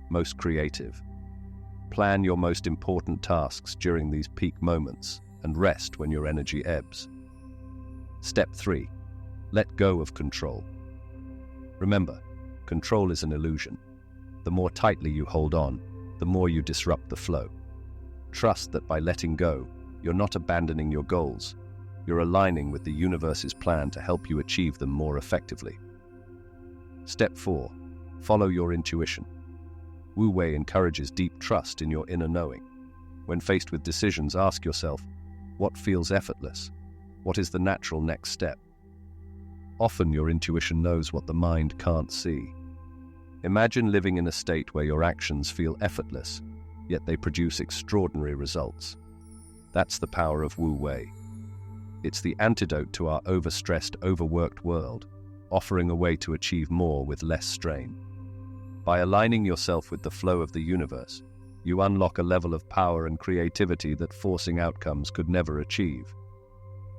most creative? Plan your most important tasks during these peak moments and rest when your energy ebbs. Step 3. Let go of control. Remember, control is an illusion. The more tightly you hold on, the more you disrupt the flow. Trust that by letting go, you're not abandoning your goals. You're aligning with the universe's plan to help you achieve them more effectively. Step 4. Follow your intuition. Wu Wei encourages deep trust in your inner knowing. When faced with decisions, ask yourself, what feels effortless? What is the natural next step? Often your intuition knows what the mind can't see. Imagine living in a state where your actions feel effortless, yet they produce extraordinary results. That's the power of Wu Wei. It's the antidote to our overstressed, overworked world, offering a way to achieve more with less strain. By aligning yourself with the flow of the universe, you unlock a level of power and creativity that forcing outcomes could never achieve.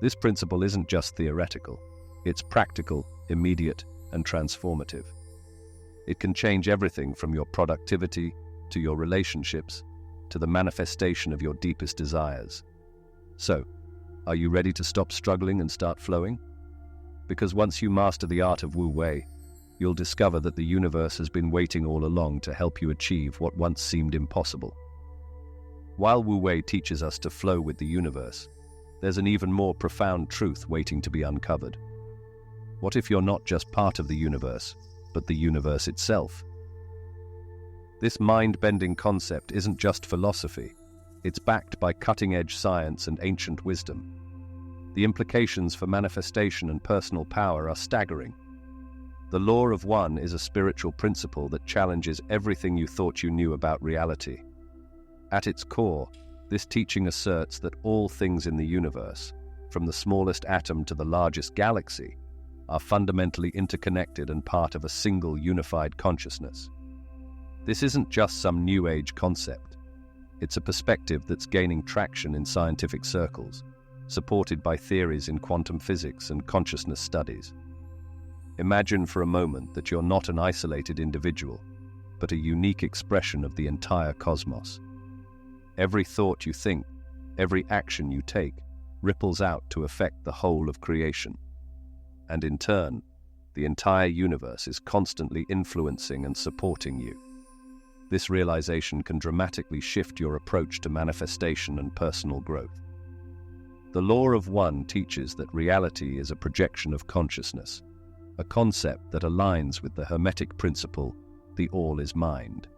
This principle isn't just theoretical, it's practical, immediate, and transformative. It can change everything from your productivity to your relationships to the manifestation of your deepest desires. So, are you ready to stop struggling and start flowing? Because once you master the art of Wu Wei, you'll discover that the universe has been waiting all along to help you achieve what once seemed impossible. While Wu Wei teaches us to flow with the universe, there's an even more profound truth waiting to be uncovered. What if you're not just part of the universe, but the universe itself? This mind-bending concept isn't just philosophy. It's backed by cutting-edge science and ancient wisdom. The implications for manifestation and personal power are staggering. The law of one is a spiritual principle that challenges everything you thought you knew about reality. At its core, this teaching asserts that all things in the universe, from the smallest atom to the largest galaxy, are fundamentally interconnected and part of a single unified consciousness. This isn't just some New Age concept. It's a perspective that's gaining traction in scientific circles, supported by theories in quantum physics and consciousness studies. Imagine for a moment that you're not an isolated individual, but a unique expression of the entire cosmos. Every thought you think, every action you take, ripples out to affect the whole of creation. And in turn, the entire universe is constantly influencing and supporting you. This realization can dramatically shift your approach to manifestation and personal growth. The law of one teaches that reality is a projection of consciousness, a concept that aligns with the Hermetic principle, the all is mind.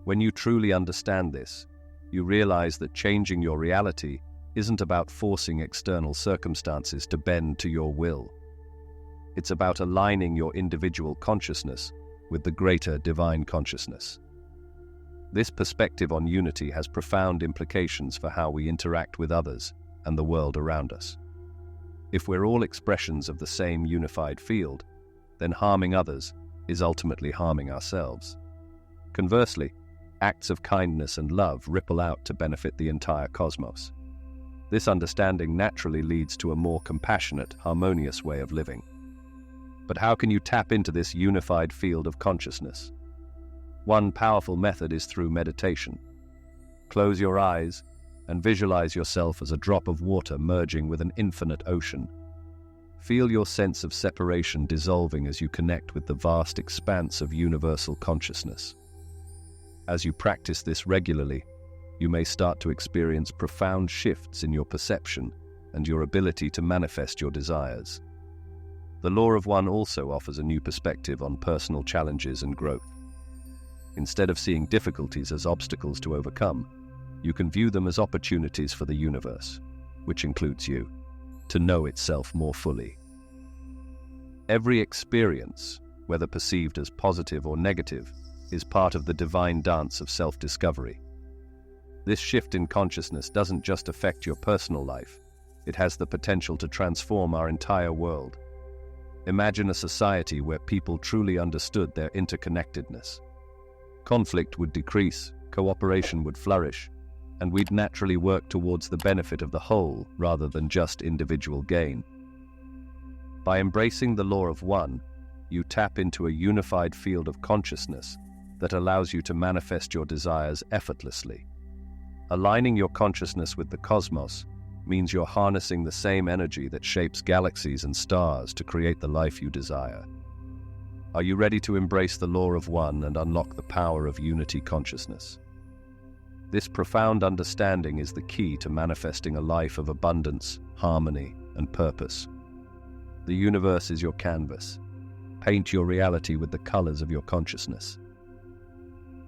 When you truly understand this, you realize that changing your reality isn't about forcing external circumstances to bend to your will. It's about aligning your individual consciousness with the greater divine consciousness. This perspective on unity has profound implications for how we interact with others and the world around us. If we're all expressions of the same unified field, then harming others is ultimately harming ourselves. Conversely, acts of kindness and love ripple out to benefit the entire cosmos. This understanding naturally leads to a more compassionate, harmonious way of living. But how can you tap into this unified field of consciousness? One powerful method is through meditation. Close your eyes and visualize yourself as a drop of water merging with an infinite ocean. Feel your sense of separation dissolving as you connect with the vast expanse of universal consciousness. As you practice this regularly, you may start to experience profound shifts in your perception and your ability to manifest your desires. The law of one also offers a new perspective on personal challenges and growth. Instead of seeing difficulties as obstacles to overcome, you can view them as opportunities for the universe, which includes you, to know itself more fully. Every experience, whether perceived as positive or negative, is part of the divine dance of self-discovery. This shift in consciousness doesn't just affect your personal life, it has the potential to transform our entire world. Imagine a society where people truly understood their interconnectedness. Conflict would decrease, cooperation would flourish, and we'd naturally work towards the benefit of the whole rather than just individual gain. By embracing the law of one, you tap into a unified field of consciousness that allows you to manifest your desires effortlessly. Aligning your consciousness with the cosmos means you're harnessing the same energy that shapes galaxies and stars to create the life you desire. Are you ready to embrace the law of one and unlock the power of unity consciousness? This profound understanding is the key to manifesting a life of abundance, harmony, and purpose. The universe is your canvas. Paint your reality with the colors of your consciousness.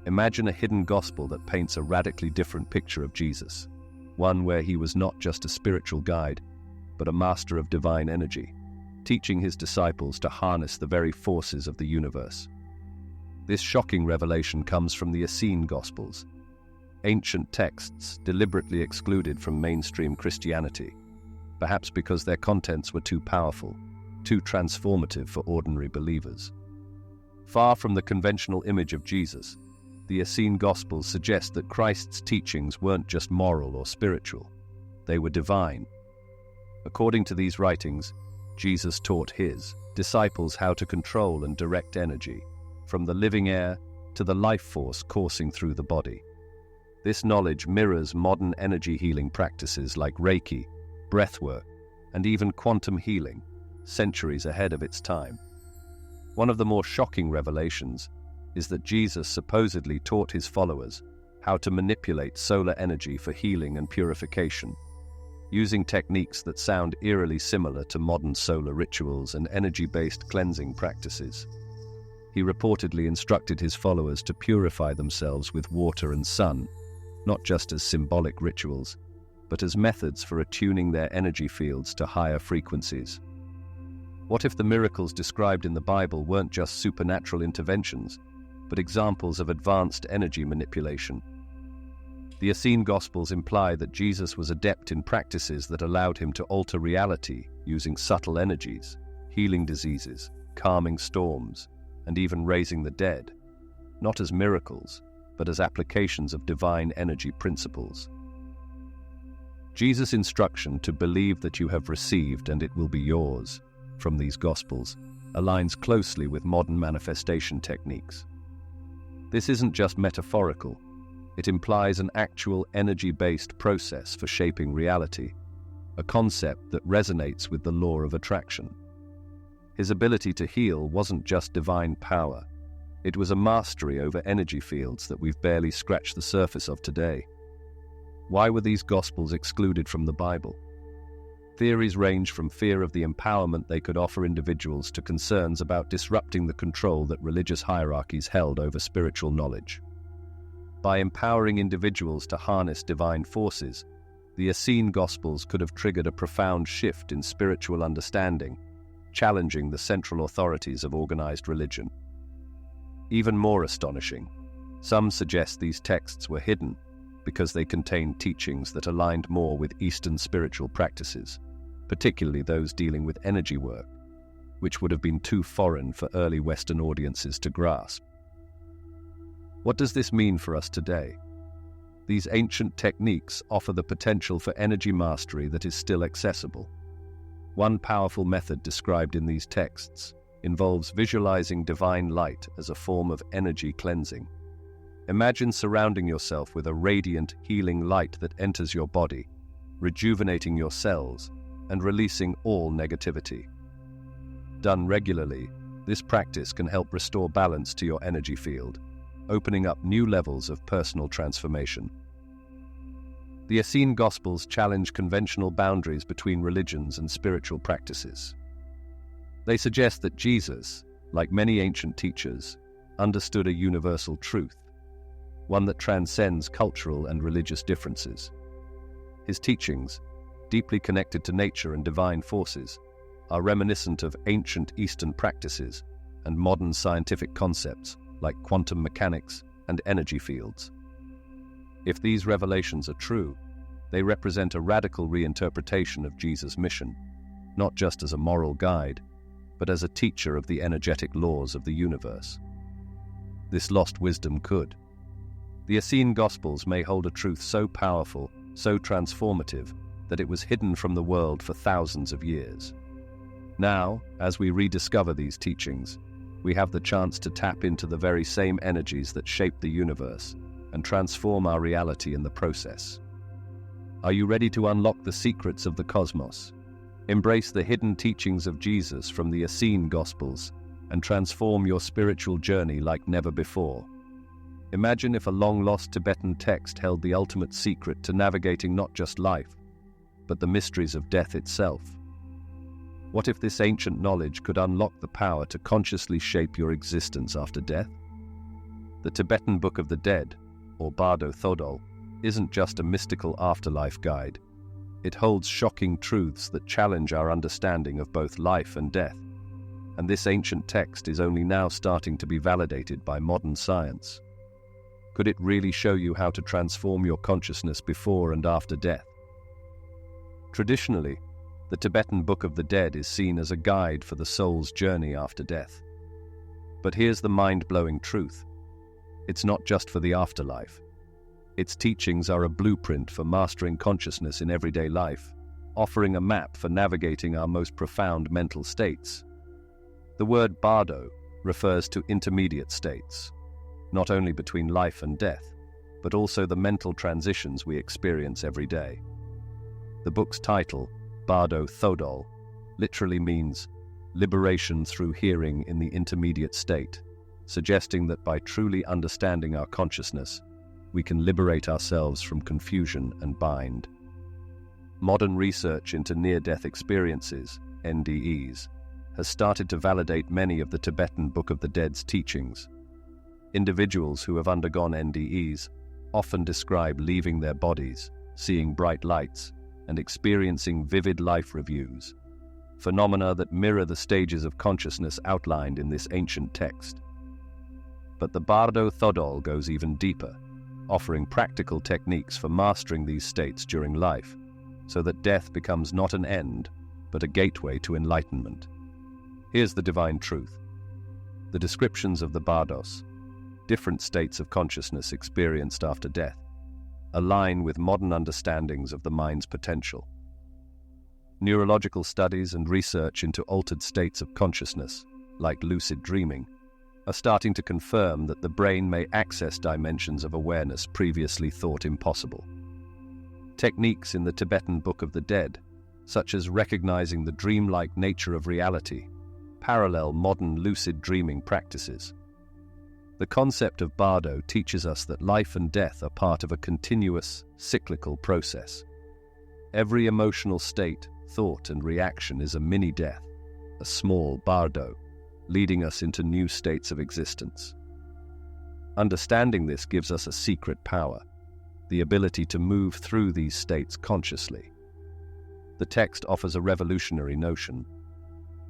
Imagine a hidden gospel that paints a radically different picture of Jesus, one where he was not just a spiritual guide, but a master of divine energy, teaching his disciples to harness the very forces of the universe. This shocking revelation comes from the Essene Gospels, ancient texts deliberately excluded from mainstream Christianity. perhaps because their contents were too powerful, too transformative for ordinary believers. Far from the conventional image of Jesus, the Essene Gospels suggest that Christ's teachings weren't just moral or spiritual, they were divine. According to these writings, Jesus taught his disciples how to control and direct energy, from the living air to the life force coursing through the body. This knowledge mirrors modern energy healing practices like Reiki, breathwork, and even quantum healing, centuries ahead of its time. One of the more shocking revelations is that Jesus supposedly taught his followers how to manipulate solar energy for healing and purification, using techniques that sound eerily similar to modern solar rituals and energy-based cleansing practices. He reportedly instructed his followers to purify themselves with water and sun, not just as symbolic rituals, but as methods for attuning their energy fields to higher frequencies. What if the miracles described in the Bible weren't just supernatural interventions, but examples of advanced energy manipulation? The Essene Gospels imply that Jesus was adept in practices that allowed him to alter reality using subtle energies, healing diseases, calming storms, and even raising the dead, not as miracles, but as applications of divine energy principles. Jesus' instruction to believe that you have received and it will be yours from these Gospels aligns closely with modern manifestation techniques. This isn't just metaphorical. It implies an actual energy-based process for shaping reality, a concept that resonates with the law of attraction. His ability to heal wasn't just divine power. It was a mastery over energy fields that we've barely scratched the surface of today. Why were these Gospels excluded from the Bible? Theories range from fear of the empowerment they could offer individuals to concerns about disrupting the control that religious hierarchies held over spiritual knowledge. By empowering individuals to harness divine forces, the Essene Gospels could have triggered a profound shift in spiritual understanding, challenging the central authorities of organized religion. Even more astonishing, some suggest these texts were hidden because they contained teachings that aligned more with Eastern spiritual practices, particularly those dealing with energy work, which would have been too foreign for early Western audiences to grasp. What does this mean for us today? These ancient techniques offer the potential for energy mastery that is still accessible. One powerful method described in these texts involves visualizing divine light as a form of energy cleansing. Imagine surrounding yourself with a radiant, healing light that enters your body, rejuvenating your cells and releasing all negativity. Done regularly, this practice can help restore balance to your energy field, opening up new levels of personal transformation. The Essene Gospels challenge conventional boundaries between religions and spiritual practices. They suggest that Jesus, like many ancient teachers, understood a universal truth, one that transcends cultural and religious differences. His teachings, deeply connected to nature and divine forces, are reminiscent of ancient Eastern practices and modern scientific concepts like quantum mechanics and energy fields. If these revelations are true, they represent a radical reinterpretation of Jesus' mission, not just as a moral guide, but as a teacher of the energetic laws of the universe. This lost wisdom could. The Essene Gospels may hold a truth so powerful, so transformative, that it was hidden from the world for thousands of years. Now, as we rediscover these teachings, we have the chance to tap into the very same energies that shape the universe and transform our reality in the process. Are you ready to unlock the secrets of the cosmos? Embrace the hidden teachings of Jesus from the Essene Gospels and transform your spiritual journey like never before. Imagine if a long-lost Tibetan text held the ultimate secret to navigating not just life, but the mysteries of death itself. What if this ancient knowledge could unlock the power to consciously shape your existence after death? The Tibetan Book of the Dead, or Bardo Thodol, isn't just a mystical afterlife guide. It holds shocking truths that challenge our understanding of both life and death, and this ancient text is only now starting to be validated by modern science. Could it really show you how to transform your consciousness before and after death? Traditionally, The Tibetan Book of the Dead is seen as a guide for the soul's journey after death. But here's the mind-blowing truth. It's not just for the afterlife. Its teachings are a blueprint for mastering consciousness in everyday life, offering a map for navigating our most profound mental states. The word bardo refers to intermediate states, not only between life and death, but also the mental transitions we experience every day. The book's title, Bardo Thodol, literally means liberation through hearing in the intermediate state, suggesting that by truly understanding our consciousness, we can liberate ourselves from confusion and bind. Modern research into near-death experiences, NDEs, has started to validate many of the Tibetan Book of the Dead's teachings. Individuals who have undergone NDEs often describe leaving their bodies, seeing bright lights, and experiencing vivid life reviews, phenomena that mirror the stages of consciousness outlined in this ancient text. But the Bardo Thodol goes even deeper, offering practical techniques for mastering these states during life, so that death becomes not an end, but a gateway to enlightenment. Here's the divine truth. The descriptions of the Bardos, different states of consciousness experienced after death, align with modern understandings of the mind's potential. Neurological studies and research into altered states of consciousness, like lucid dreaming, are starting to confirm that the brain may access dimensions of awareness previously thought impossible. Techniques in the Tibetan Book of the Dead, such as recognizing the dreamlike nature of reality, parallel modern lucid dreaming practices. The concept of Bardo teaches us that life and death are part of a continuous, cyclical process. Every emotional state, thought, and reaction is a mini-death, a small Bardo, leading us into new states of existence. Understanding this gives us a secret power, the ability to move through these states consciously. The text offers a revolutionary notion.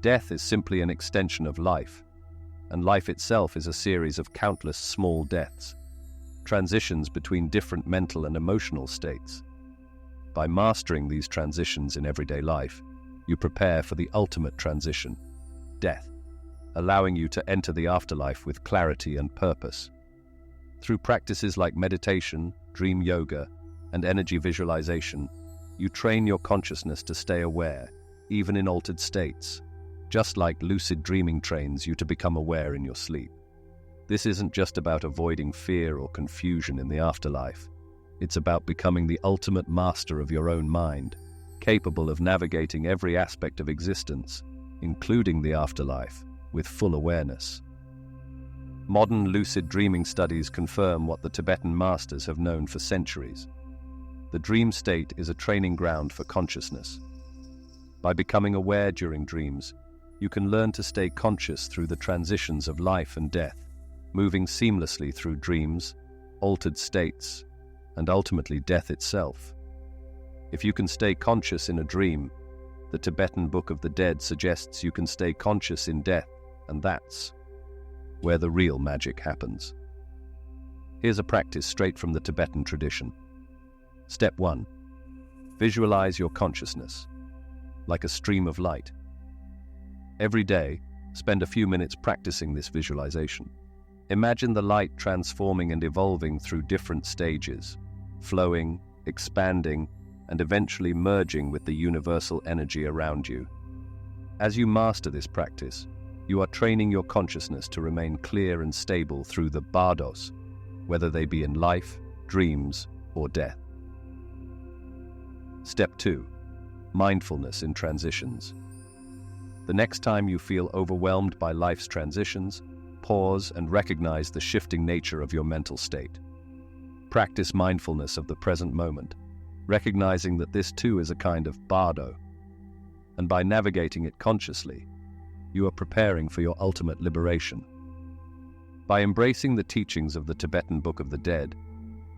Death is simply an extension of life, and life itself is a series of countless small deaths, transitions between different mental and emotional states. By mastering these transitions in everyday life, you prepare for the ultimate transition, death, allowing you to enter the afterlife with clarity and purpose. Through practices like meditation, dream yoga, and energy visualization, you train your consciousness to stay aware, even in altered states, just like lucid dreaming trains you to become aware in your sleep. This isn't just about avoiding fear or confusion in the afterlife. It's about becoming the ultimate master of your own mind, capable of navigating every aspect of existence, including the afterlife, with full awareness. Modern lucid dreaming studies confirm what the Tibetan masters have known for centuries. The dream state is a training ground for consciousness. By becoming aware during dreams, you can learn to stay conscious through the transitions of life and death, moving seamlessly through dreams, altered states, and ultimately death itself. If you can stay conscious in a dream, the Tibetan Book of the Dead suggests you can stay conscious in death, and that's where the real magic happens. Here's a practice straight from the Tibetan tradition. Step 1. Visualize your consciousness, like a stream of light. Every day, spend a few minutes practicing this visualization. Imagine the light transforming and evolving through different stages, flowing, expanding, and eventually merging with the universal energy around you. As you master this practice, you are training your consciousness to remain clear and stable through the bardos, whether they be in life, dreams, or death. Step 2. Mindfulness in transitions. The next time you feel overwhelmed by life's transitions, pause and recognize the shifting nature of your mental state. Practice mindfulness of the present moment, recognizing that this too is a kind of bardo, and by navigating it consciously, you are preparing for your ultimate liberation. By embracing the teachings of the Tibetan Book of the Dead,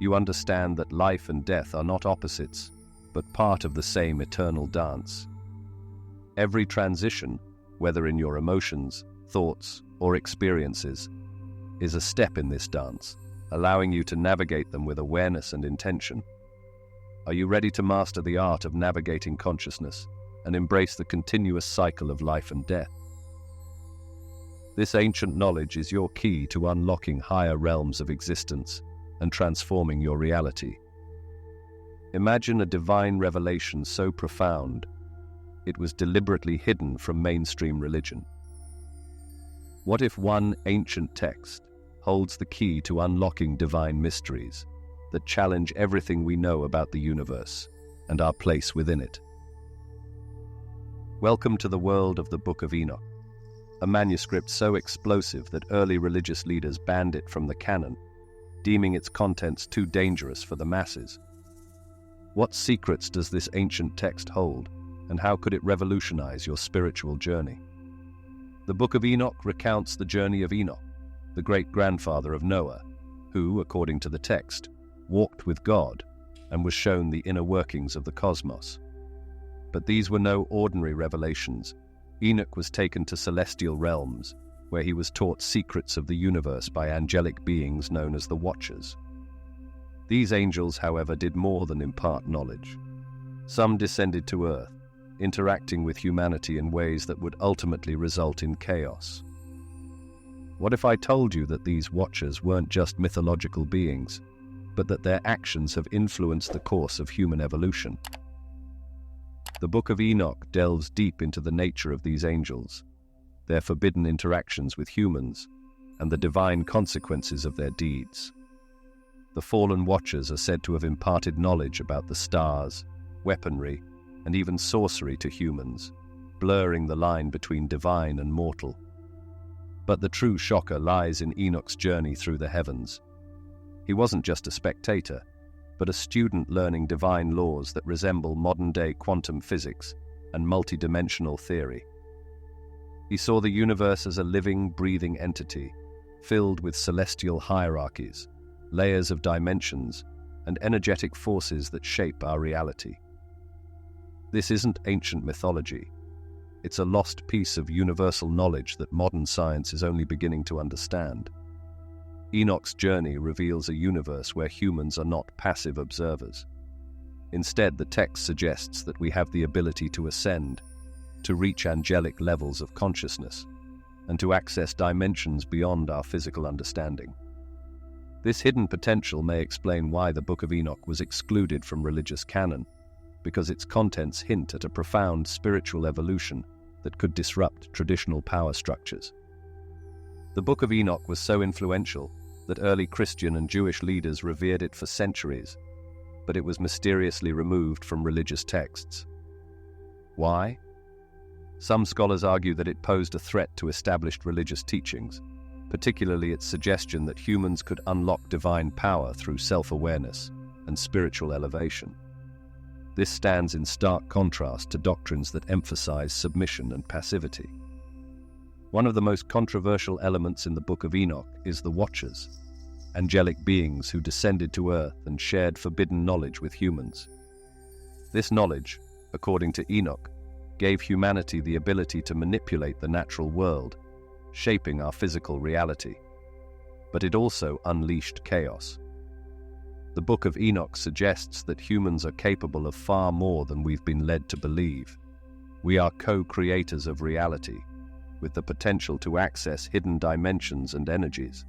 you understand that life and death are not opposites, but part of the same eternal dance. Every transition, whether in your emotions, thoughts, or experiences, is a step in this dance, allowing you to navigate them with awareness and intention. Are you ready to master the art of navigating consciousness, and embrace the continuous cycle of life and death. This ancient knowledge is your key to unlocking higher realms of existence and transforming your reality. Imagine a divine revelation so profound, it was deliberately hidden from mainstream religion. What if one ancient text holds the key to unlocking divine mysteries that challenge everything we know about the universe and our place within it? Welcome to the world of the Book of Enoch, a manuscript so explosive that early religious leaders banned it from the canon, deeming its contents too dangerous for the masses. What secrets does this ancient text hold, and how could it revolutionize your spiritual journey? The Book of Enoch recounts the journey of Enoch, the great-grandfather of Noah, who, according to the text, walked with God and was shown the inner workings of the cosmos. But these were no ordinary revelations. Enoch was taken to celestial realms, where he was taught secrets of the universe by angelic beings known as the Watchers. These angels, however, did more than impart knowledge. Some descended to earth, interacting with humanity in ways that would ultimately result in chaos. What if I told you that these Watchers weren't just mythological beings, but that their actions have influenced the course of human evolution? The Book of Enoch delves deep into the nature of these angels, their forbidden interactions with humans, and the divine consequences of their deeds. The fallen Watchers are said to have imparted knowledge about the stars, weaponry, and even sorcery to humans, blurring the line between divine and mortal. But the true shocker lies in Enoch's journey through the heavens. He wasn't just a spectator, but a student learning divine laws that resemble modern-day quantum physics and multidimensional theory. He saw the universe as a living, breathing entity, filled with celestial hierarchies, layers of dimensions, and energetic forces that shape our reality. This isn't ancient mythology. It's a lost piece of universal knowledge that modern science is only beginning to understand. Enoch's journey reveals a universe where humans are not passive observers. Instead, the text suggests that we have the ability to ascend, to reach angelic levels of consciousness, and to access dimensions beyond our physical understanding. This hidden potential may explain why the Book of Enoch was excluded from religious canon, because its contents hint at a profound spiritual evolution that could disrupt traditional power structures. The Book of Enoch was so influential that early Christian and Jewish leaders revered it for centuries, but it was mysteriously removed from religious texts. Why? Some scholars argue that it posed a threat to established religious teachings, particularly its suggestion that humans could unlock divine power through self-awareness and spiritual elevation. This stands in stark contrast to doctrines that emphasize submission and passivity. One of the most controversial elements in the Book of Enoch is the Watchers, angelic beings who descended to earth and shared forbidden knowledge with humans. This knowledge, according to Enoch, gave humanity the ability to manipulate the natural world, shaping our physical reality. But it also unleashed chaos. The Book of Enoch suggests that humans are capable of far more than we've been led to believe. We are co-creators of reality, with the potential to access hidden dimensions and energies.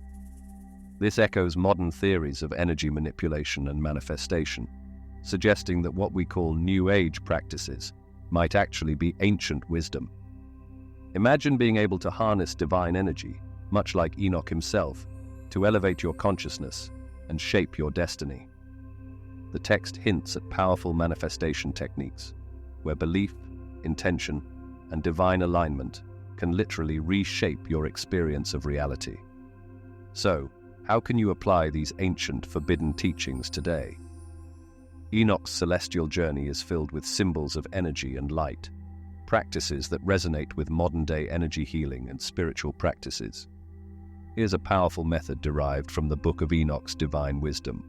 This echoes modern theories of energy manipulation and manifestation, suggesting that what we call New Age practices might actually be ancient wisdom. Imagine being able to harness divine energy, much like Enoch himself, to elevate your consciousness and shape your destiny. The text hints at powerful manifestation techniques, where belief, intention, and divine alignment can literally reshape your experience of reality. So, how can you apply these ancient, forbidden teachings today? Enoch's celestial journey is filled with symbols of energy and light, practices that resonate with modern-day energy healing and spiritual practices. Here's a powerful method derived from the Book of Enoch's divine wisdom.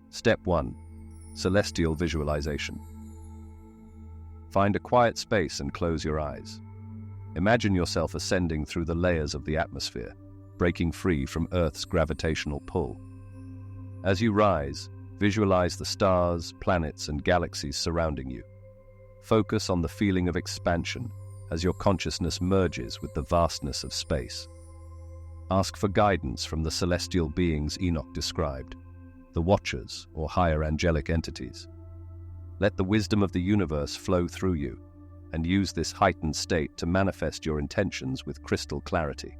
Step 1. Celestial visualization. Find a quiet space and close your eyes. Imagine yourself ascending through the layers of the atmosphere, breaking free from Earth's gravitational pull. As you rise, visualize the stars, planets, and galaxies surrounding you. Focus on the feeling of expansion as your consciousness merges with the vastness of space. Ask for guidance from the celestial beings Enoch described, the Watchers or higher angelic entities. Let the wisdom of the universe flow through you, and use this heightened state to manifest your intentions with crystal clarity.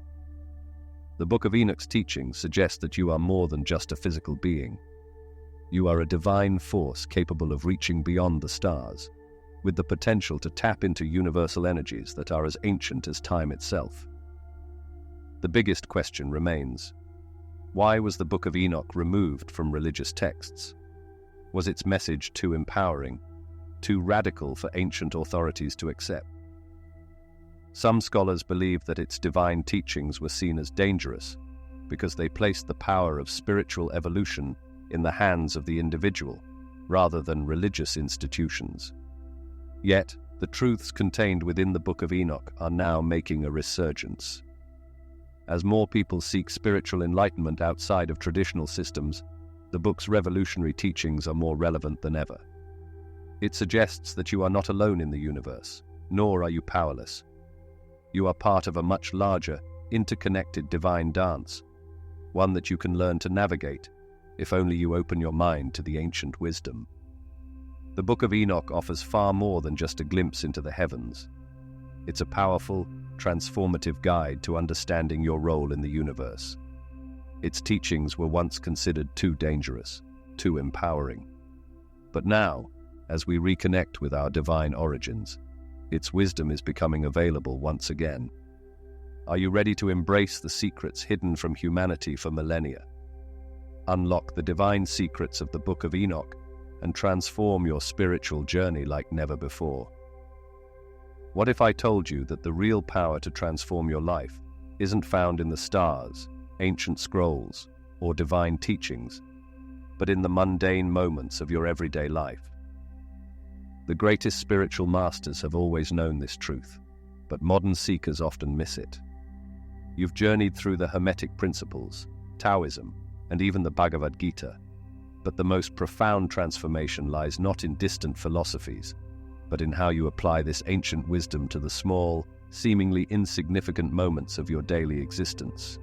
The Book of Enoch's teachings suggest that you are more than just a physical being. You are a divine force capable of reaching beyond the stars, with the potential to tap into universal energies that are as ancient as time itself. The biggest question remains: why was the Book of Enoch removed from religious texts? Was its message too empowering, too radical for ancient authorities to accept? Some scholars believe that its divine teachings were seen as dangerous because they placed the power of spiritual evolution in the hands of the individual rather than religious institutions. Yet, the truths contained within the Book of Enoch are now making a resurgence. As more people seek spiritual enlightenment outside of traditional systems, the book's revolutionary teachings are more relevant than ever. It suggests that you are not alone in the universe, nor are you powerless. You are part of a much larger, interconnected divine dance, one that you can learn to navigate, if only you open your mind to the ancient wisdom. The Book of Enoch offers far more than just a glimpse into the heavens. It's a powerful, transformative guide to understanding your role in the universe. Its teachings were once considered too dangerous, too empowering. But now, as we reconnect with our divine origins, its wisdom is becoming available once again. Are you ready to embrace the secrets hidden from humanity for millennia? Unlock the divine secrets of the Book of Enoch and transform your spiritual journey like never before. What if I told you that the real power to transform your life isn't found in the stars, ancient scrolls, or divine teachings, but in the mundane moments of your everyday life? The greatest spiritual masters have always known this truth, but modern seekers often miss it. You've journeyed through the Hermetic principles, Taoism, and even the Bhagavad Gita, but the most profound transformation lies not in distant philosophies, but in how you apply this ancient wisdom to the small, seemingly insignificant moments of your daily existence.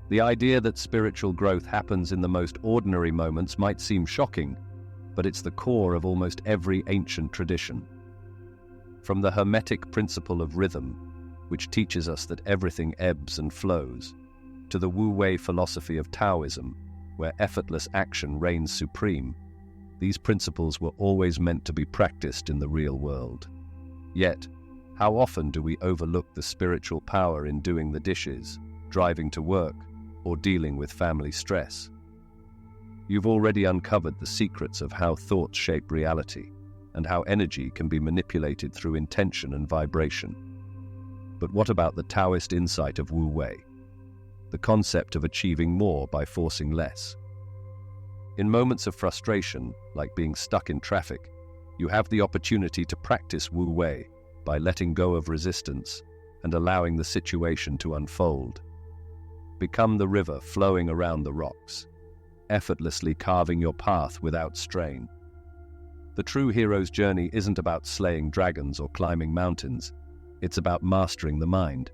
The idea that spiritual growth happens in the most ordinary moments might seem shocking, but it's the core of almost every ancient tradition. From the Hermetic principle of rhythm, which teaches us that everything ebbs and flows, to the Wu Wei philosophy of Taoism, where effortless action reigns supreme, these principles were always meant to be practiced in the real world. Yet, how often do we overlook the spiritual power in doing the dishes, driving to work, or dealing with family stress? You've already uncovered the secrets of how thoughts shape reality, and how energy can be manipulated through intention and vibration. But what about the Taoist insight of Wu Wei? The concept of achieving more by forcing less. In moments of frustration, like being stuck in traffic, you have the opportunity to practice Wu Wei by letting go of resistance and allowing the situation to unfold. Become the river flowing around the rocks, effortlessly carving your path without strain. The true hero's journey isn't about slaying dragons or climbing mountains. It's about mastering the mind.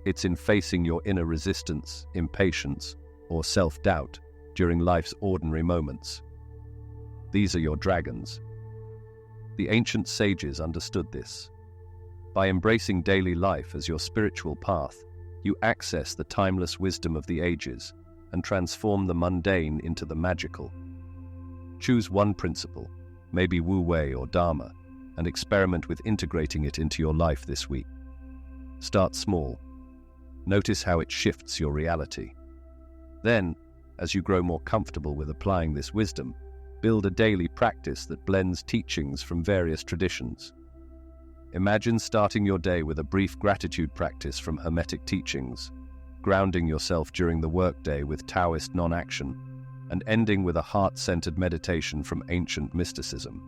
It's in facing your inner resistance, impatience, or self-doubt during life's ordinary moments. These are your dragons. The ancient sages understood this. By embracing daily life as your spiritual path, you access the timeless wisdom of the ages and transform the mundane into the magical. Choose one principle, maybe Wu Wei or Dharma, and experiment with integrating it into your life this week. Start small. Notice how it shifts your reality. Then, as you grow more comfortable with applying this wisdom, build a daily practice that blends teachings from various traditions. Imagine starting your day with a brief gratitude practice from Hermetic teachings, grounding yourself during the workday with Taoist non-action, and ending with a heart-centered meditation from ancient mysticism.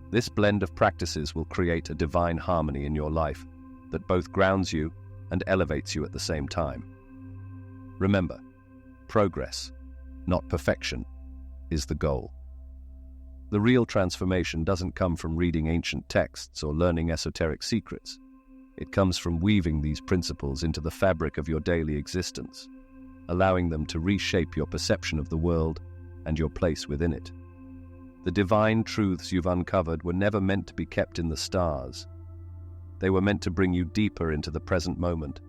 This blend of practices will create a divine harmony in your life that both grounds you and elevates you at the same time. Remember, progress, not perfection, is the goal. The real transformation doesn't come from reading ancient texts or learning esoteric secrets. It comes from weaving these principles into the fabric of your daily existence, allowing them to reshape your perception of the world and your place within it. The divine truths you've uncovered were never meant to be kept in the stars. They were meant to bring you deeper into the present moment,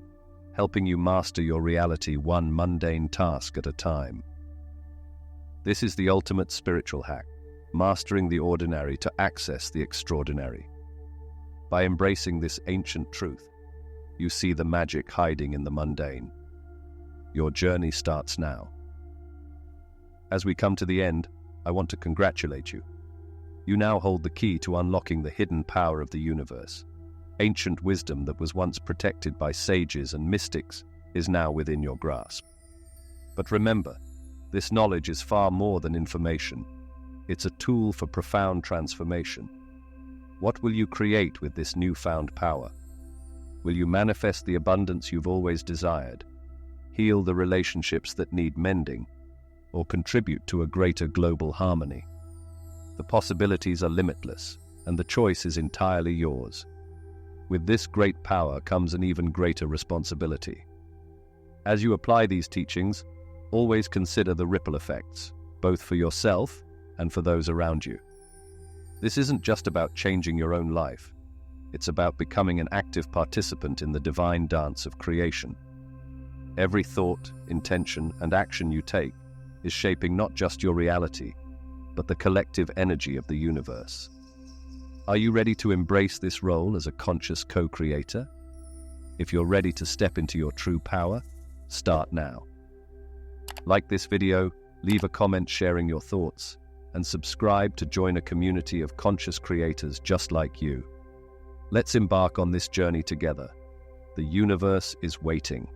helping you master your reality one mundane task at a time. This is the ultimate spiritual hack, mastering the ordinary to access the extraordinary. By embracing this ancient truth, you see the magic hiding in the mundane. Your journey starts now. As we come to the end, I want to congratulate you. You now hold the key to unlocking the hidden power of the universe. Ancient wisdom that was once protected by sages and mystics is now within your grasp. But remember, this knowledge is far more than information. It's a tool for profound transformation. What will you create with this newfound power? Will you manifest the abundance you've always desired, heal the relationships that need mending, or contribute to a greater global harmony? The possibilities are limitless, and the choice is entirely yours. With this great power comes an even greater responsibility. As you apply these teachings, always consider the ripple effects, both for yourself and for those around you. This isn't just about changing your own life. It's about becoming an active participant in the divine dance of creation. Every thought, intention, and action you take is shaping not just your reality, but the collective energy of the universe. Are you ready to embrace this role as a conscious co-creator? If you're ready to step into your true power, start now. Like this video, leave a comment sharing your thoughts, and subscribe to join a community of conscious creators just like you. Let's embark on this journey together. The universe is waiting.